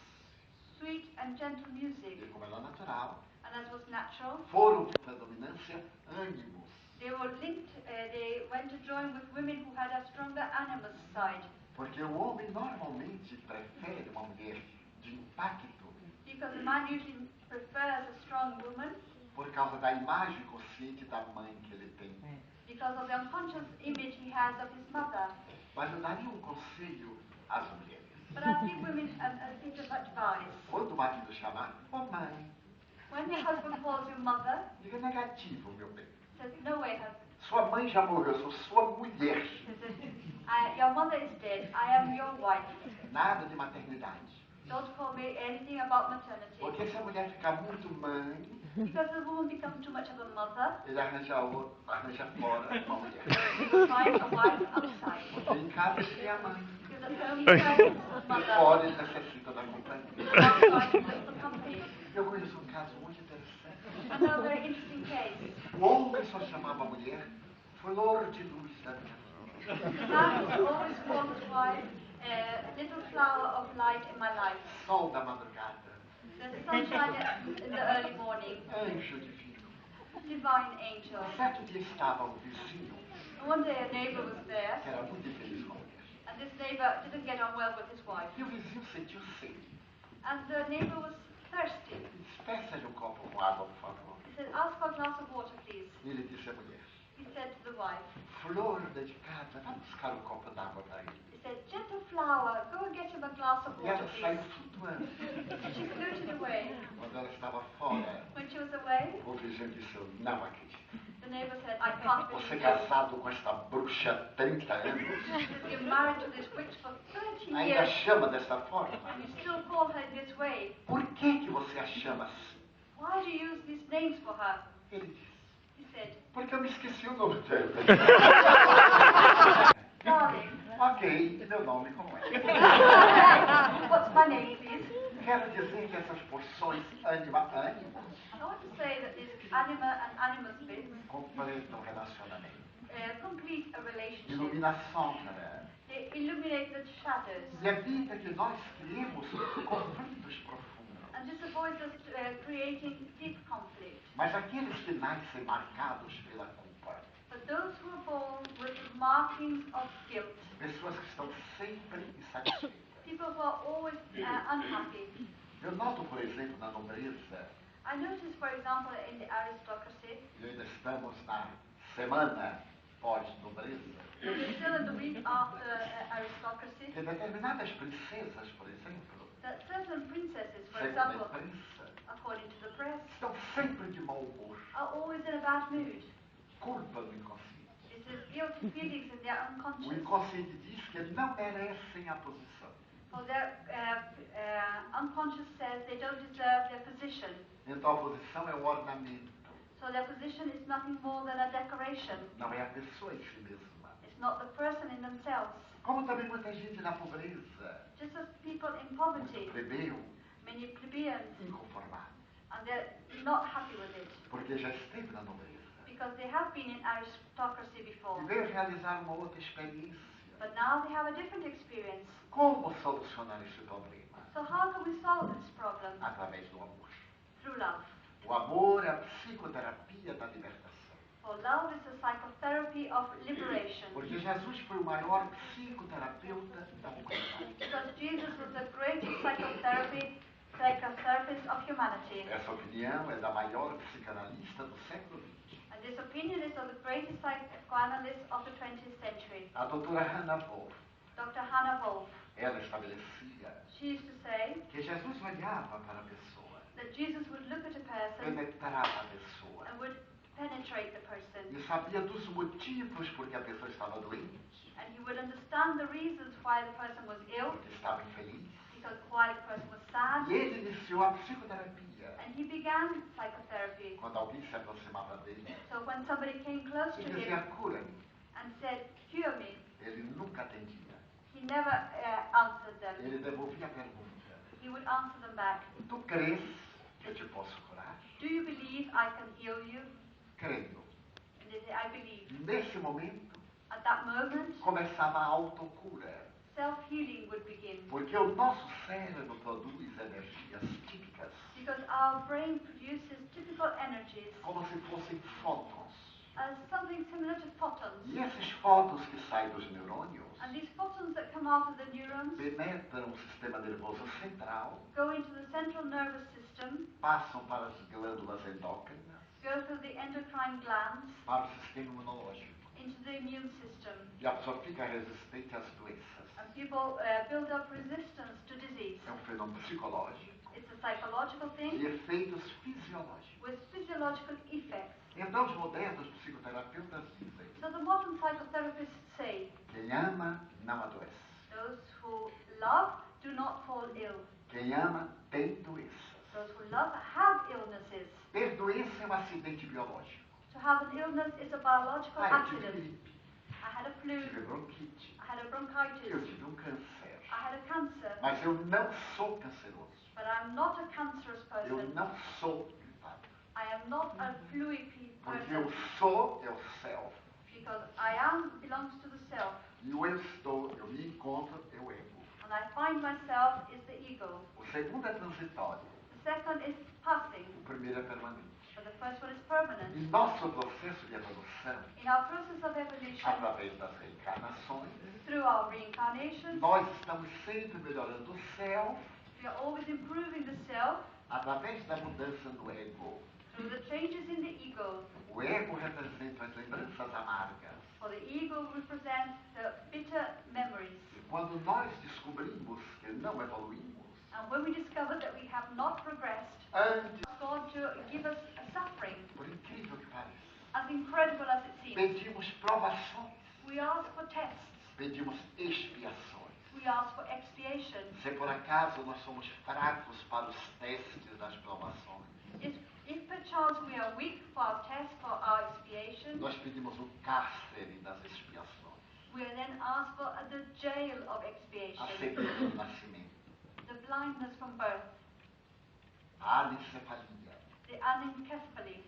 C: sweet and gentle music,
B: e como era natural,
C: and as was natural,
B: foram de predominância ânimos.
C: they were linked, they went to join with women who had a stronger animus side,
B: Porque o homem normalmente prefere uma mulher de impacto
C: because a man usually prefers a strong woman
B: por causa da imagem consciente da mãe que ele tem.
C: Because of the unconscious image he has of his mother.
B: Mas eu daria um conselho às mulheres.
C: But I'll give women a bit of advice.
B: Quando o marido chamar, oh mãe,
C: When your husband calls you mother,
B: diga negativo, meu bem.
C: says, no way, husband.
B: Sua mãe já morreu, eu sou sua mulher.
C: Your mother is dead. I am your wife.
B: Nada de maternidade.
C: Don't call me anything about maternity.
B: Porque se a mulher ficar muito mãe,
C: Because the woman becomes too much of a mother,
B: ele arranja fora uma mulher.
C: you will find a wife outside.
B: Porque em casa ele é a mãe.
C: Because at home you find a
B: E
C: mother.
B: fora ele necessita da companhia.
C: Outside you look for company.
B: Eu conheço um caso muito interessante.
C: I know a very interesting case.
B: O homem só chamava a mulher flor de luz da minha vida.
C: The man always called his wife little flower of light in my life.
B: Sol da madrugada.
C: The sunshine in the early morning.
B: Anjo divino.
C: Divine angel.
B: Certo dia estava um vizinho
C: And one day a neighbor was there,
B: que era muito infeliz com a mulher.
C: and this neighbor didn't get on well with his wife.
B: E o vizinho sentiu sede.
C: And the neighbor was thirsty.
B: Ele disse, peça-lhe um copo com água, por favor.
C: He said, ask for a glass of water, please.
B: E ele disse à mulher,
C: He said to the wife.
B: flor dedicada, vá buscar um copo d'água para ele.
C: He said, gentle flower, go and get him a glass of
B: E
C: water,
B: ela saiu
C: please.
B: flutuando.
C: And she floated away.
B: Quando ela estava fora,
C: When she was away,
B: o vizinho disse, eu não acredito.
C: the neighbor said, I can't
B: Você
C: believe it.
B: casado com esta bruxa há 30 anos,
C: You're married to this witch for 30
B: ainda
C: years,
B: chama desta forma.
C: and you still call her this way.
B: Por que você a chama assim?
C: Why do you use these names for her?
B: Ele disse,
C: He said,
B: porque eu me esqueci o nome dela.
C: darling,
B: Ok, meu nome como é?
C: what's my name, please?
B: Quero dizer que essas porções ânima,
C: I want to say that this anima and animus bits
B: completam o relacionamento.
C: complete a relationship.
B: Iluminação para ela.
C: They illuminate the shadows.
B: E evita que nós criemos conflitos profundos.
C: And this avoids us creating deep conflict.
B: Mas aqueles que nascem marcados pela culpa,
C: But those who are born with markings of guilt,
B: pessoas que estão sempre insatisfeitas.
C: people who are always unhappy.
B: Eu noto, por exemplo, na nobreza,
C: I notice, for example, in the aristocracy,
B: e ainda estamos na semana pós-nobreza,
C: we're still in the week after aristocracy,
B: que determinadas princesas, por exemplo,
C: that certain princesses, for
B: segundo a
C: example,
B: imprensa,
C: according to the press,
B: estão sempre de mau humor,
C: are always in a bad mood.
B: culpa do inconsciente.
C: It is guilty feelings in their
B: O
C: unconscious.
B: inconsciente diz que não merecem a posição.
C: Or their unconscious says they don't deserve their position.
B: Então a posição é um ornamento,
C: So their position is nothing more than a decoration.
B: não é a pessoa em si mesma.
C: It's not the person in themselves.
B: Como também muita gente na pobreza,
C: Just as people in
B: muito
C: poverty,
B: plebeu,
C: many plebeians,
B: inconformado,
C: and they're not happy with it
B: porque já esteve na nobreza.
C: because they have been in aristocracy before.
B: E veio realizar uma outra experiência.
C: But now they have a different experience.
B: Como solucionar esse problema?
C: So how can we solve this problem?
B: Através do amor.
C: Through love.
B: O amor é a psicoterapia da libertação.
C: For love is a psychotherapy of liberation.
B: Porque Jesus foi o maior psicoterapeuta da humanidade.
C: Because Jesus was the greatest psychotherapist of humanity.
B: Essa opinião é da maior psicanalista do século XX.
C: And this opinion is of the greatest psychoanalyst of the 20th century,
B: A doutora Hannah Wolff,
C: Dr. Hannah Wolff.
B: ela estabelecia
C: She used to say
B: que Jesus olhava para a pessoa,
C: that Jesus would look at a person
B: penetrava a pessoa
C: and would penetrate the person.
B: e sabia dos motivos por que a pessoa estava doente,
C: And he would understand the reasons why the person was ill,
B: porque estava infeliz.
C: because why the person was sad.
B: E ele iniciou a psicoterapia.
C: And he began psychotherapy.
B: Quando alguém se aproximava dele,
C: So when somebody came close to
B: ele
C: him
B: dizia, cura-me.
C: and said, cure me,
B: Ele nunca atendia.
C: he never answered them.
B: Ele devolvia a pergunta.
C: He would answer them back.
B: Tu crês que eu te posso curar?
C: Do you believe I can heal you?
B: Creio.
C: And they say, I believe.
B: Nesse momento,
C: At that moment,
B: começava a autocura.
C: self-healing would begin.
B: Porque o nosso cérebro produz energias típicas,
C: Because our brain produces typical energies
B: como se fossem fótons.
C: as something similar to photons.
B: E esses fótons que saem dos neurônios
C: And these photons that come out of the neurons
B: penetram o sistema nervoso central,
C: go into the central nervous system,
B: passam para as glândulas endócrinas,
C: go through the endocrine glands
B: para o sistema imunológico.
C: into the immune system.
B: E a pessoa fica resistente às doenças.
C: And people build up resistance to disease.
B: É um fenômeno psicológico
C: It's a psychological
B: e
C: thing
B: efeitos fisiológicos.
C: with physiological effects.
B: Então, os modernos psicoterapeutas dizem:
C: So the modern psychotherapists say,
B: quem ama não adoece.
C: those who love do not fall ill.
B: Quem ama tem doenças.
C: Those who love have illnesses.
B: Ter doença é um acidente biológico.
C: To have an illness is a biological
B: Eu tive
C: accident.
B: gripe,
C: I had a flu,
B: tive bronquite,
C: I had a
B: eu
C: bronchitis,
B: tive um câncer.
C: I had a cancer,
B: Mas eu não sou canceroso.
C: but I'm not a cancerous
B: Eu
C: person.
B: não sou gripado.
C: I am not a fluid
B: Porque eu
C: person
B: sou é o self.
C: because I am belongs to the self,
B: E o eu estou, eu me encontro, é o ego.
C: and I find myself is the ego.
B: O segundo é transitório.
C: The second is passing,
B: O primeiro é permanente.
C: but the first one is permanent.
B: Em nosso processo de evolução,
C: In our process of evolution,
B: através das reencarnações,
C: through our reincarnations,
B: nós estamos sempre melhorando o self
C: we are always improving the self
B: através da mudança no ego.
C: through the changes in the ego.
B: O ego representa as lembranças amargas.
C: For the ego represents the bitter memories.
B: E quando nós descobrimos que não evoluímos,
C: And when we discover that we have not progressed,
B: antes,
C: ask God to give us a suffering,
B: por incrível que pareça,
C: as incredible as it seems.
B: pedimos provações,
C: We ask for tests.
B: pedimos expiações.
C: We ask for expiation.
B: Se por acaso nós somos fracos para os testes das provações,
C: If perchance we are weak for our test, for our expiation,
B: nós pedimos o cárcere das expiações,
C: we then ask for the jail of
B: a
C: expiation,
B: cegueira do nascimento,
C: the blindness from birth,
B: a anencefalia.
C: the anencephaly,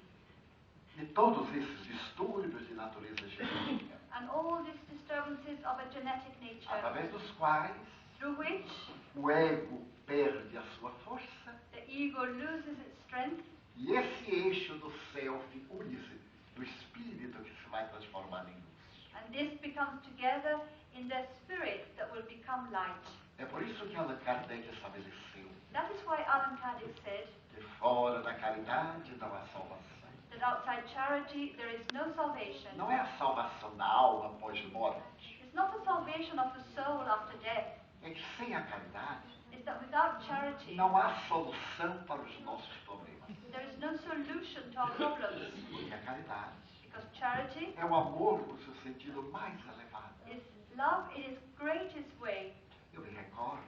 B: E todos esses distúrbios de natureza genética,
C: and all these disturbances of a genetic nature,
B: através dos quais
C: through which
B: o ego perde a sua força
C: the ego loses its strength,
B: e esse eixo do self une-se do espírito que se vai transformar em luz.
C: and this becomes together in the spirit that will become light.
B: É por isso que Allan Kardec estabeleceu
C: That is why Allan Kardec said
B: que fora da caridade não há salvação.
C: that outside charity there is no salvation.
B: Não é a salvação da alma após morte.
C: It's not the salvation of the soul after death.
B: É que sem a caridade
C: It's that without charity
B: não há solução para os nossos problemas.
C: there is no solution to our problems.
B: Porque a caridade
C: Because charity
B: é o amor no seu sentido mais elevado.
C: is love in its greatest way.
B: Eu me recordo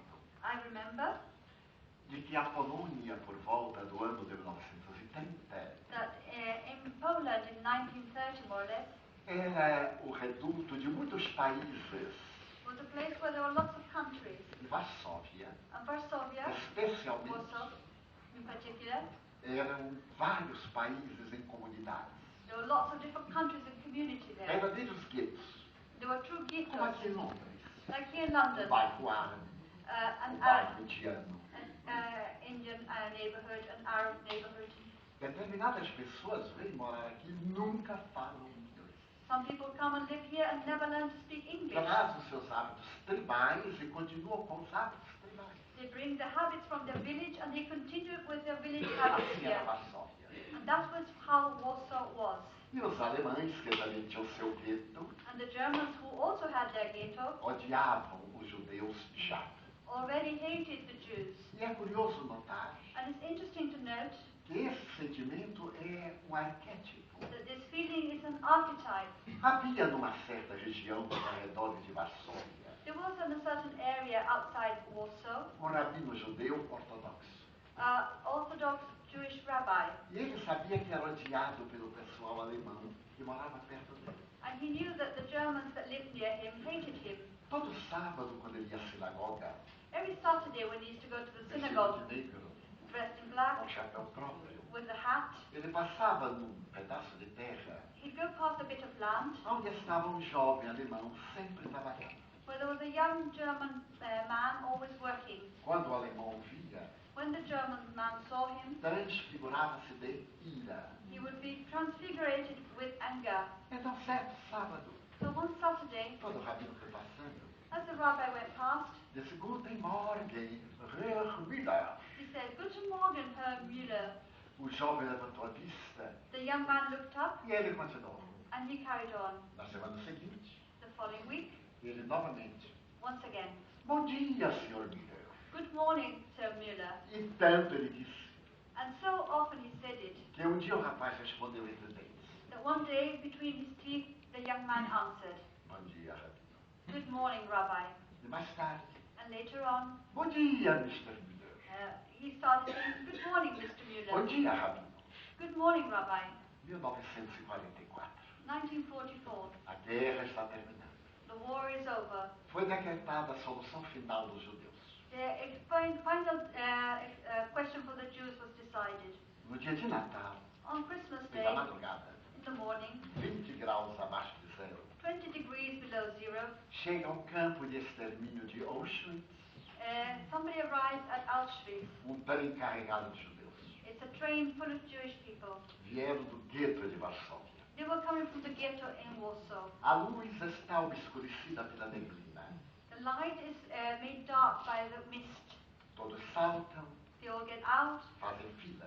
C: I remember
B: de que a Polônia, por volta do ano de 1930,
C: that in Poland in 1930 more or less
B: era o reduto de muitos países.
C: was a place where there were lots of countries.
B: E Varsóvia,
C: And Varsovia,
B: especialmente,
C: Warsaw in particular,
B: eram vários países em comunidades.
C: there were lots of different countries and communities there.
B: Verdadeiros guetos,
C: There were true
B: como
C: ghettos,
B: aqui em Londres.
C: like here in London,
B: O bairro árabe,
C: an
B: o
C: Arab,
B: bairro indiano.
C: Indian neighborhood, an Arab neighborhood.
B: Determinadas pessoas vêm morar aqui e nunca falam inglês.
C: Some people come and live here and never learn to speak English.
B: Trazem os seus hábitos tribais e continuam com os hábitos tribais.
C: They bring the habits from their village and they continue with their village habits
B: Assim
C: here.
B: era Varsóvia.
C: And that was how Warsaw was.
B: E os alemães, que também tinham seu gueto,
C: And the Germans, who also had their ghetto,
B: odiavam os judeus já.
C: already hated the Jews.
B: E é curioso notar
C: And it's interesting to note
B: que esse sentimento é um arquétipo.
C: that this feeling is an archetype.
B: Havia numa certa região dos arredores de Varsóvia
C: There was in a certain area outside Warsaw,
B: um rabino judeu ortodoxo.
C: Orthodox Jewish rabbi.
B: E ele sabia que era odiado pelo pessoal alemão que morava perto dele.
C: And he knew that the Germans that lived near him hated him.
B: Todo sábado, quando ele ia à sinagoga,
C: Every Saturday when he used to go to the
B: vestido
C: synagogue,
B: de negro,
C: dressed in black,
B: com chapéu próprio,
C: with a hat,
B: ele passava num pedaço de terra
C: he'd go past a bit of land
B: onde estava um jovem alemão sempre trabalhando.
C: where there was a young German man always working.
B: Quando o alemão o via,
C: When the German man saw him,
B: transfigurava-se de ira.
C: he would be transfigurated with anger.
B: Então, certo sábado,
C: So one Saturday,
B: quando o rabino foi passando,
C: as the rabbi went past,
B: disse: Guten Morgen, Herr Müller.
C: he said, Guten Morgen, Herr Müller.
B: O jovem levantou a vista
C: The young man looked up
B: e ele continuou.
C: and he carried on.
B: Na semana seguinte,
C: The following week,
B: ele novamente.
C: once again.
B: Bom dia, Sr. Miller.
C: Good morning, Sir Mueller.
B: E tanto ele disse
C: And so often he said it,
B: que um dia o rapaz respondeu entre dentes.
C: that one day, between his teeth, the young man answered,
B: Bom dia, Rabino.
C: Good morning, Rabbi.
B: E mais tarde,
C: And later on,
B: bom dia, Mr. Miller.
C: he started saying, Good morning, Mr.
B: Bom
C: Mueller.
B: dia, Rabino.
C: Good morning, Rabbi.
B: 1944.
C: 1944.
B: A guerra está terminando.
C: The war is over.
B: Foi decretada a solução final dos judeus.
C: The final question for the Jews was decided.
B: No dia de Natal,
C: On Christmas Day,
B: pela madrugada,
C: in the morning,
B: 20 graus abaixo de zero,
C: 20 degrees below zero,
B: chega ao campo de extermínio de Auschwitz
C: somebody arrived at Auschwitz.
B: trem carregado de judeus.
C: It's a train full of Jewish people.
B: Vieram do gueto de Varsóvia.
C: They were coming from the ghetto in Warsaw.
B: A luz está obscurecida pela neblina.
C: The light is made dark by the mist.
B: Todos saltam,
C: They all get out,
B: fazem fila.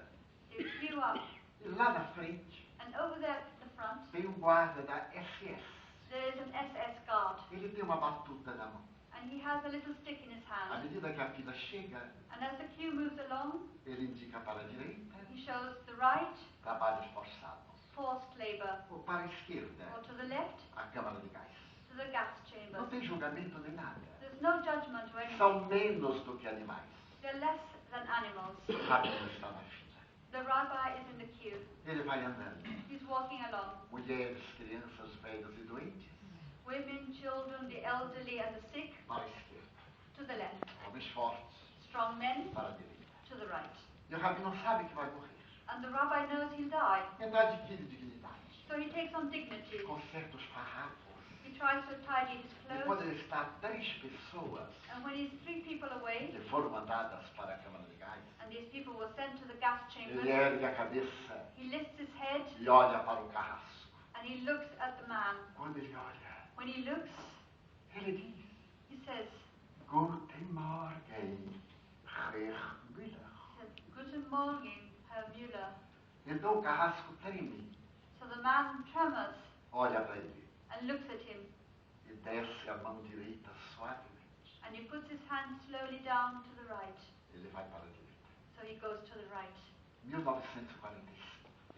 C: they queue up,
B: E lá na frente
C: and over there at the front,
B: tem guarda da SS.
C: there is an SS guard,
B: Ele tem uma batuta na mão.
C: and he has a little stick in his
B: À
C: hand.
B: medida que a fila chega,
C: And as the queue moves along,
B: ele indica para a direita,
C: he shows the right,
B: trabalhos forçados.
C: forced labor,
B: Ou para a esquerda,
C: or to the left,
B: a câmara de gás.
C: to the gas
B: Não
C: chamber.
B: tem julgamento nem nada.
C: There's no judgment or anything.
B: São menos do que animais.
C: They're less than animals.
B: O rabino está na fila.
C: The rabbi is in the queue.
B: Ele vai andando.
C: He's walking along.
B: Mulheres, crianças, velhos e doentes,
C: Women, children, the elderly, and the sick,
B: para a esquerda.
C: to the left.
B: Homens fortes,
C: Strong men,
B: para a direita.
C: to the right.
B: E o rabino sabe que vai morrer.
C: And the rabbi knows he'll die,
B: Então adquire dignidade.
C: so he takes on dignity.
B: Conserta os farrapos.
C: He tries to tidy his
B: E quando
C: clothes,
B: ele está 3 pessoas
C: and when he's 3 people away,
B: que foram mandadas para a câmara de gás,
C: and these people were sent to the gas chamber,
B: ele ergue a cabeça
C: he lifts his head,
B: e olha para o carrasco.
C: and he looks at the man.
B: Quando ele olha,
C: When he looks,
B: ele diz:
C: he says,
B: Guten Morgen, Herr Müller.
C: Guten Morgen, Herr Müller.
B: Então o carrasco treme,
C: So the man tremors
B: olha para ele
C: and looks at him,
B: e desce a mão direita suavemente.
C: and he puts his hand slowly down to the right.
B: Ele vai para a direita.
C: So he goes to the right.
B: 1945,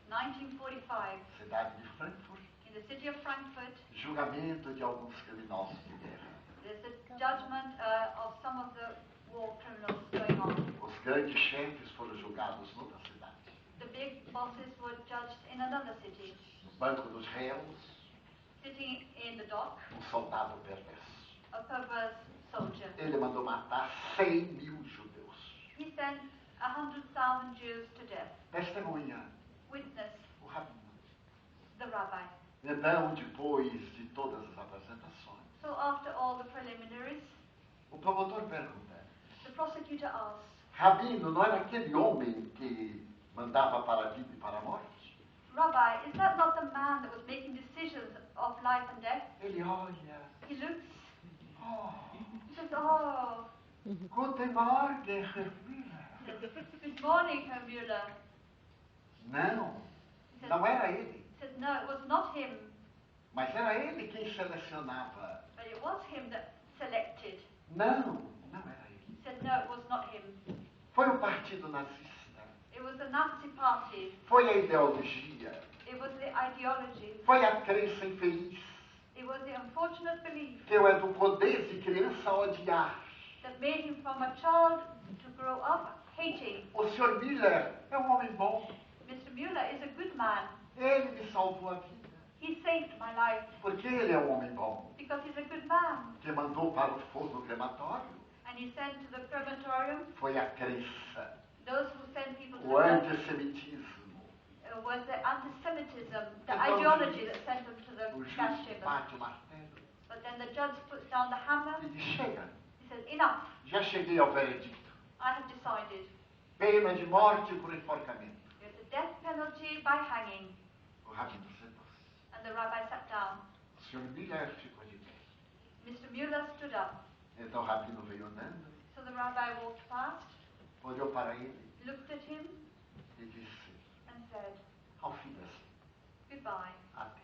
C: 1945,
B: cidade de Frankfurt,
C: in the city of Frankfurt,
B: julgamento de alguns criminosos de guerra.
C: there's a judgment of some of the war criminals going on.
B: Os grandes chefes foram julgados noutra cidade.
C: The big bosses were judged in another city,
B: No banco dos réus,
C: sitting in the dock,
B: soldado perverso.
C: a perverse soldier.
B: Ele mandou matar 100.000 judeus.
C: He sent 100,000 Jews to death.
B: Testemunha,
C: Witness,
B: o rabino.
C: the rabbi.
B: Então, depois de todas as apresentações,
C: So after all the preliminaries,
B: o promotor pergunta:
C: the prosecutor asks,
B: Rabino, não era aquele homem que mandava para a vida e para a morte?
C: Rabbi, is that not the man that was making decisions of life and death?
B: Ele olha.
C: He looks,
B: Oh,
C: he says, oh,
B: Guten Morgen, Herr Müller.
C: good morning, Herr Müller.
B: Não,
C: He says,
B: não era ele.
C: he says, no, it was not him,
B: Mas era ele quem selecionava.
C: but it was him that selected.
B: Não, não era ele.
C: He said, no, it was not him.
B: Foi o partido nazista.
C: It was the Nazi party.
B: Foi a ideologia.
C: It was the ideology.
B: Foi a crença infeliz.
C: It was the unfortunate belief
B: Que o educou desde criança a odiar.
C: that made him from a child to grow up hating.
B: O Sr. Miller é um homem bom.
C: Mr. Mueller is a good man.
B: Ele me salvou a vida.
C: He saved my life
B: Porque ele é um homem bom.
C: because he's a good man.
B: Que mandou para o forno crematório.
C: And he sent to the crematorium
B: Foi a crença.
C: those who sent people to
B: O
C: the
B: antissemitismo.
C: was the anti-Semitism, the
B: Então,
C: ideology that sent them to the
B: O
C: gas
B: juiz
C: chamber.
B: bate o martelo
C: But then the judge puts down the hammer.
B: e diz: chega,
C: He says, enough,
B: já cheguei ao veredicto.
C: I have decided.
B: Pena de morte por enforcamento.
C: There's a death penalty by hanging.
B: O rabino sentou-se.
C: And the rabbi sat down.
B: O Sr. Miller ficou de pé.
C: Mr. Mueller stood up.
B: Então o rabino veio andando,
C: So the rabbi walked past,
B: olhou para ele
C: looked at him,
B: e disse:
C: said,
B: ao fim assim,
C: goodbye.
B: adeus.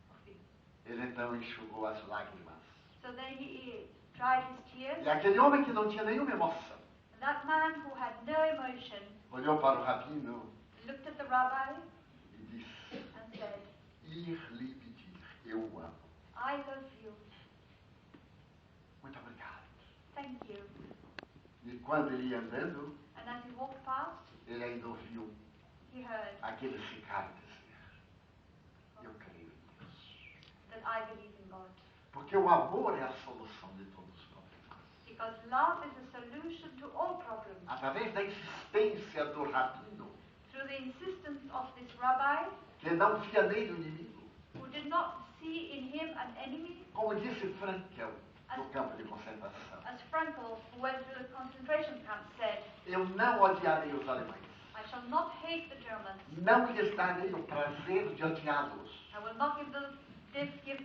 C: Auf Wiedersehen.
B: Ele então enxugou as lágrimas.
C: So then he dried his tears.
B: E aquele homem que não tinha nenhuma emoção,
C: And that man who had no emotion
B: olhou para o rabino
C: looked at the rabbi
B: e disse,
C: and said,
B: ir lhe pedir, eu o amo.
C: I love you.
B: Muito obrigado.
C: Thank you.
B: E quando ele ia andando,
C: And as he walked past,
B: ele ainda ouviu
C: he heard
B: aquele cicaro dizer, eu creio em Deus.
C: that I believe in God.
B: Porque o amor é a solução de todos os problemas.
C: Because love is a solution to all problems.
B: Através da insistência do rabino,
C: Through the insistence of this rabbi,
B: que não via nele o inimigo,
C: who did not see in him an enemy,
B: como disse Frankel no campo de concentração,
C: as Franco, who went through the concentration camp, said,
B: eu não odiarei os alemães,
C: I shall not hate the Germans.
B: não lhes darei o prazer de odiá-los,
C: I will not give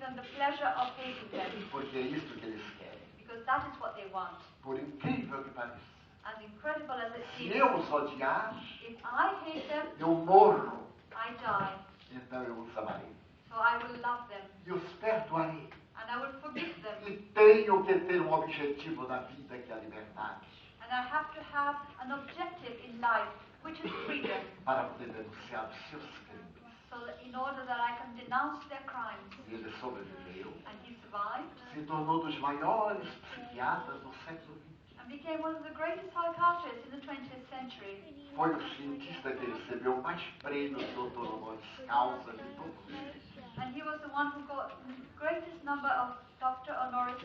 C: them the pleasure of hating them,
B: porque é isso que eles querem.
C: because that is what they want.
B: Por incrível que pareça,
C: As incredible as it
B: se
C: seems,
B: eu os odiar,
C: if I hate them,
B: eu morro,
C: I die.
B: então eu os amarei.
C: So I will love them,
B: E os perdoarei.
C: and I will forgive them.
B: E tenho que ter um objetivo na vida, que é a liberdade,
C: And I have to have an objective in life, which is freedom,
B: para poder denunciar os seus crimes.
C: so that in order that I can denounce their crimes.
B: E ele sobreviveu,
C: And he survived
B: se tornou um dos maiores psiquiatras do século XX.
C: and became one of the greatest psychiatrists in the 20th century.
B: Foi o cientista que recebeu mais prêmios de doutor honoris causa de todos os tempos.
C: And he was the one who got the greatest number of Doctor Honoris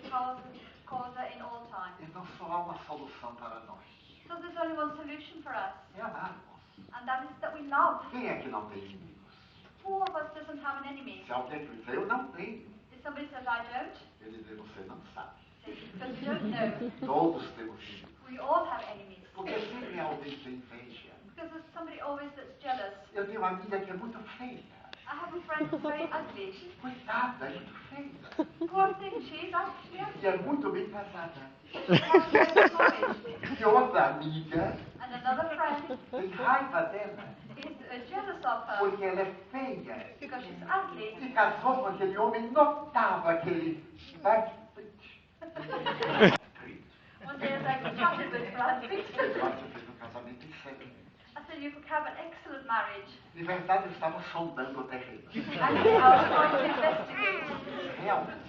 C: Causa in all time.
B: Então só há uma solução para nós.
C: So there's only one solution for us,
B: É amarmos.
C: and that is that we love.
B: Quem é que não tem inimigos?
C: Who of us doesn't have an enemy?
B: Se alguém dizer, eu não tenho,
C: If somebody says, I don't,
B: ele diz, você não sabe.
C: say, because you don't know.
B: Todos temos inimigos.
C: We all have enemies.
B: Porque sempre há alguém que tem inveja.
C: Because there's somebody always that's jealous.
B: Eu tenho uma amiga que é muito feia.
C: I have a friend who's very ugly.
B: Coitada, é muito feia.
C: Poor thing, she's actually ugly.
B: E é muito bem casada.
C: She's married.
B: E outra amiga
C: And another friend
B: tem raiva dela,
C: is jealous of her
B: porque ela é feia.
C: because she's ugly.
B: E casou com aquele homem notável, aquele
C: One day as I chatted with Brad Pitt,
B: Você fez um casamento em sério.
C: I said you could have an excellent marriage.
B: De verdade, eu estava sondando o terreno.
C: Actually, I was trying to investigate.
B: Realmente,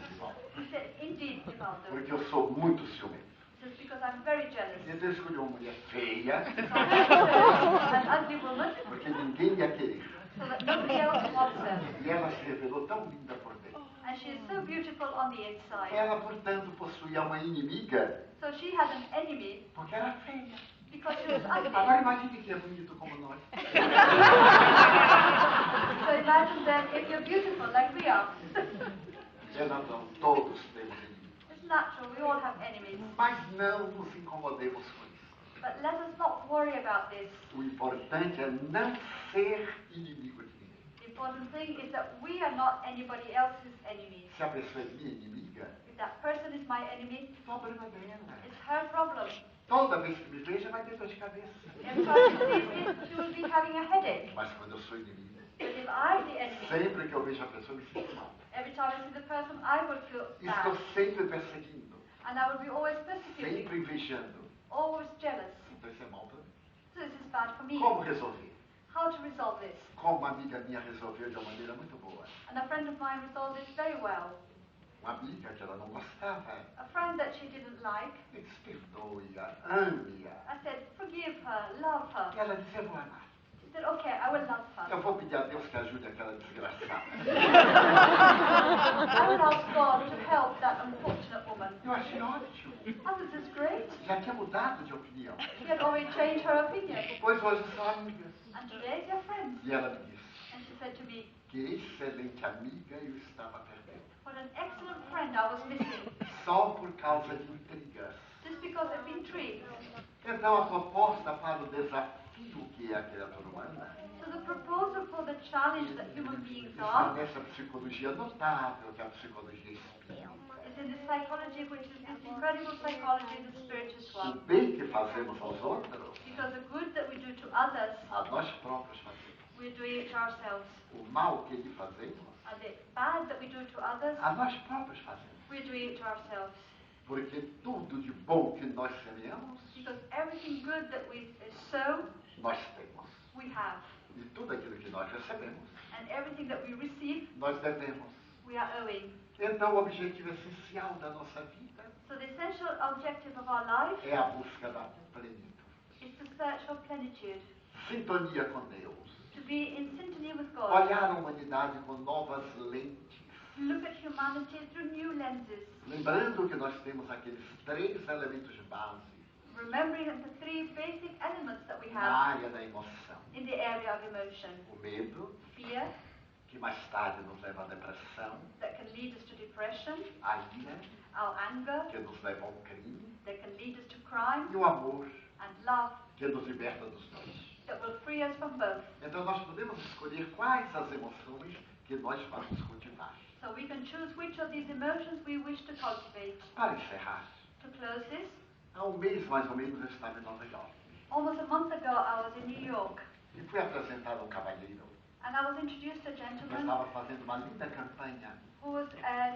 C: He said, indeed, Divaldo,
B: porque eu sou muito ciumento.
C: just because I'm very jealous.
B: Então eu escolhi uma mulher feia,
C: So I chose an ugly woman
B: porque ninguém ia querer.
C: so that nobody else wants her.
B: E ela se revelou tão linda por dentro.
C: And she is so beautiful on the inside.
B: Ela, portanto, possuía uma inimiga,
C: So she had an enemy
B: porque era feia.
C: because she was ugly.
B: Agora imagine que é bonito como nós.
C: So imagine then if you're beautiful like we are.
B: É natural, todos temos inimigos.
C: It's natural, we all have enemies.
B: Mas não nos incomodemos com isso.
C: But let us not worry about this.
B: O importante é não ser inimigo de ninguém.
C: The important thing is that we are not anybody else's enemies.
B: Se a pessoa é minha inimiga,
C: If that person is my enemy,
B: o problema é dela.
C: it's her problem.
B: Toda vez que me veja, vai ter dor de cabeça.
C: Every time she sees me, she will be having a headache.
B: Mas quando eu sou inimigo,
C: But if I'm the enemy,
B: sempre que eu vejo a pessoa, eu me sinto mal.
C: every time I see the person, I will feel
B: Estou
C: bad.
B: sempre perseguindo,
C: And I will be always persecuting,
B: sempre invejando.
C: always jealous.
B: Então isso é mal para mim.
C: So this is bad for me.
B: Como resolver?
C: How to resolve this?
B: Como uma amiga minha resolveu de uma maneira muito boa.
C: And a friend of mine resolved this very well.
B: Uma amiga que ela não gostava,
C: A friend that she didn't like,
B: eu disse, perdoe-a, ame-a.
C: I said, forgive her, love her.
B: E ela disse, eu vou amar.
C: She said, okay, I will love her.
B: Eu vou pedir a Deus que ajude aquela desgraçada.
C: I will ask God to help that unfortunate woman.
B: Eu achei ótimo.
C: Oh, this is great.
B: Já tinha mudado de opinião.
C: She had already changed her opinion.
B: Pois hoje são amigas.
C: And today they're friends.
B: E ela me disse,
C: And she said to me,
B: que excelente amiga eu estava perdendo.
C: what an excellent friend I was missing.
B: Só por causa de intrigas.
C: Just because of intrigue.
B: Então a proposta para o desafio que é a criatura humana
C: So the proposal for the challenge that human beings
B: está
C: are
B: nessa psicologia notável, que é a psicologia espírita.
C: is in the psychology, which is this incredible psychology, the spiritual
B: O
C: one.
B: bem que fazemos aos outros,
C: Because the good that we do to others,
B: a nós próprios fazemos.
C: we're doing it to ourselves.
B: O mal que lhe fazemos,
C: And the bad that we do to others,
B: a nós próprios fazemos.
C: we're doing it to ourselves.
B: Porque tudo de bom que nós semeamos,
C: Because everything good that we sow,
B: nós temos.
C: we have.
B: E tudo aquilo que nós recebemos,
C: And everything that we receive,
B: nós devemos.
C: we are owing.
B: Então, o objetivo essencial da nossa vida
C: So the essential objective of our life
B: é a busca da plenitude.
C: is to search for plenitude,
B: Sintonia com Deus.
C: to be in sympathy with God,
B: Olhar a humanidade com novas lentes.
C: to look at humanity through new lenses,
B: Lembrando que nós temos aqueles 3 elementos base
C: remembering the 3 basic elements that we
B: na
C: have
B: área da emoção.
C: in the area of emotion.
B: O medo,
C: Fear,
B: que mais tarde nos leva à depressão.
C: that can lead us to depression,
B: A ira,
C: our anger,
B: que nos leva ao crime.
C: that can lead us to crime,
B: E o amor,
C: and love,
B: que nos liberta dos dois.
C: that will free us from both.
B: Então nós podemos escolher quais as emoções que nós vamos cultivar.
C: So we can choose which of these emotions we wish to cultivate.
B: Para encerrar,
C: To close this,
B: há um mês mais ou menos eu estava em Nova York
C: almost a month ago I was in New York,
B: e fui apresentado a um cavalheiro
C: and I was introduced to a
B: que
C: gentleman
B: estava fazendo uma linda campanha
C: who was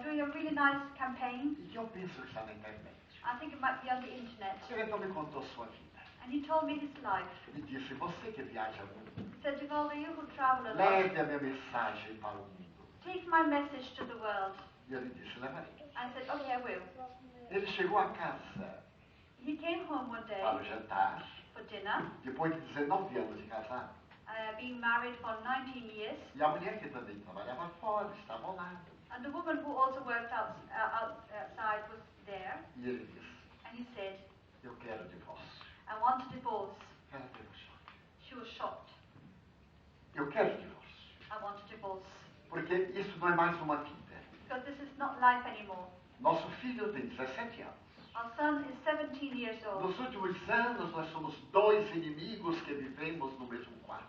C: doing a really nice campaign.
B: e que eu penso que está na internet.
C: I think it might be on the internet.
B: Ele então me contou sua vida.
C: And he told me his life.
B: Me disse, você que viaja muito,
C: He said, Divaldo, you who travel a lot,
B: leve a minha mensagem para o mundo.
C: take my message to the world.
B: E ele disse, levarei.
C: I said, okay, I will.
B: Ele chegou a casa
C: He came home one day
B: para o jantar,
C: for dinner,
B: depois de 19 anos de casado.
C: being married for 19 years,
B: E a mulher que também trabalhava fora estava ao lado.
C: and the woman who also worked outside was there.
B: E ele disse,
C: And he said,
B: eu quero divórcio.
C: I want a divorce.
B: Ela teve um choque.
C: She was shocked.
B: Eu quero divórcio.
C: I want a divorce.
B: Porque isso não é mais uma vida.
C: Because this is not life anymore.
B: Nosso filho tem 17 anos.
C: Our son is 17 years old.
B: Nos últimos anos, nós somos 2 inimigos que vivemos no mesmo quarto.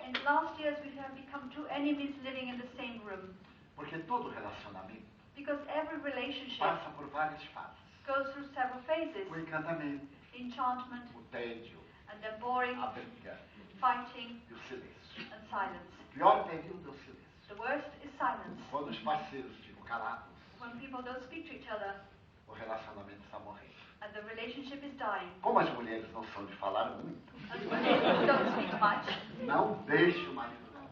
C: In the last years, we have become 2 enemies living in the same room.
B: Porque todo relacionamento
C: Because every relationship
B: passa por várias fases.
C: goes through several phases.
B: O encantamento,
C: Enchantment,
B: o tédio,
C: and then boring,
B: a briga
C: fighting,
B: e o silêncio.
C: and silence.
B: O pior período é o silêncio.
C: The worst is silence.
B: Quando os parceiros ficam calados,
C: When people don't speak to each other,
B: o relacionamento está morrendo.
C: and the relationship is dying.
B: Como as mulheres não são de falar muito,
C: As women don't speak much,
B: não deixe o marido não.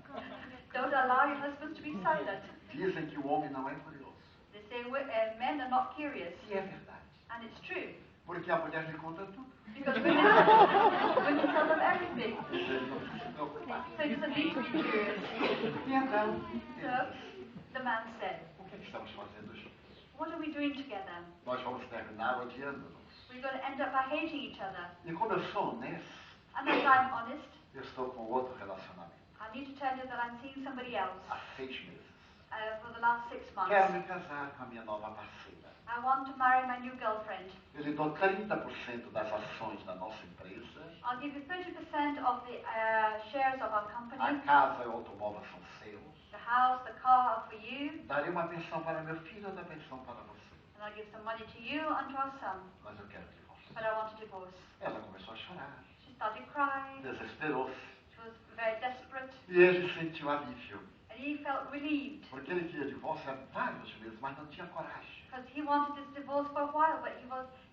C: don't allow your husband to be silent.
B: Dizem que o homem não é curioso.
C: They say men are not curious,
B: E é verdade.
C: and it's true.
B: Porque a mulher lhe conta tudo.
C: Because women tell them everything.
B: Ele não precisa se preocupar.
C: So he doesn't need to be curious.
B: E então,
C: So the man said,
B: o que estamos fazendo juntos?
C: what are we doing together?
B: Nós vamos terminar odiando-nos.
C: We're going to end up by hating each other.
B: E como eu sou honesto,
C: And as I'm honest,
B: eu estou com outro relacionamento.
C: I need to tell you that I'm seeing somebody else
B: Há 6 meses.
C: for the last 6 months.
B: Quero me casar com a minha nova parceira.
C: I want to marry my new girlfriend.
B: Eu lhe dou 30% das ações da nossa empresa.
C: I'll give you 30% of the shares of our
B: A
C: company.
B: casa e o automóvel são seus.
C: The house, the car are for you.
B: Darei uma pensão para meu filho ou da pensão para você.
C: And I'll give some money to you and to our son.
B: Mas eu quero divórcio.
C: But I want a divorce.
B: Ela começou a chorar.
C: She started crying.
B: Desesperou-se.
C: She was very desperate.
B: E ele sentiu alívio.
C: And he felt relieved.
B: Porque ele queria divórcio há vários meses, mas não tinha coragem.
C: Because he wanted this divorce for a while, but he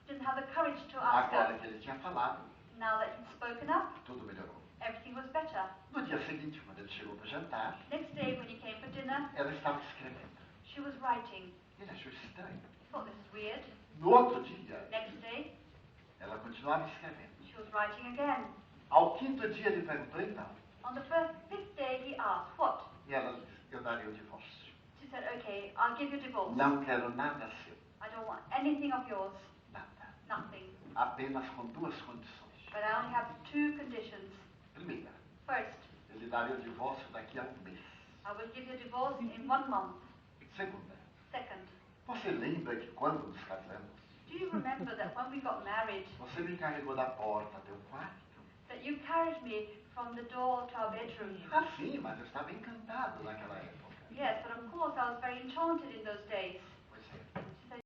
C: didn't have the courage to ask
B: Agora
C: her.
B: que ele tinha falado,
C: Now that he'd spoken up,
B: tudo melhorou.
C: everything was better.
B: No dia seguinte, quando ele chegou para o jantar,
C: Next day, when he came for dinner,
B: ela estava escrevendo.
C: she was writing.
B: Ele achou estranho.
C: He thought this is weird.
B: No outro dia,
C: Next day,
B: ela continuava escrevendo.
C: she was writing again.
B: Ao 5º dia, ele perguntou então.
C: On the fifth day, he asked, what?
B: E ela disse, eu daria o divórcio.
C: She said, okay, I'll give you divorce.
B: Não quero nada seu.
C: I don't want anything of yours,
B: Nada.
C: nothing.
B: Apenas com 2 condições.
C: But I only have 2 conditions.
B: Primeira,
C: First,
B: ele daria o divórcio daqui a 1 mês.
C: I will give you divorce in 1 month.
B: Segunda,
C: Second,
B: você lembra que quando nos casamos,
C: do you remember that when we got married,
B: você me carregou da porta até o quarto?
C: that you carried me from the door to our bedroom?
B: Ah, sim, mas eu estava encantado naquela época.
C: Yes, but of course I was very enchanted in those days.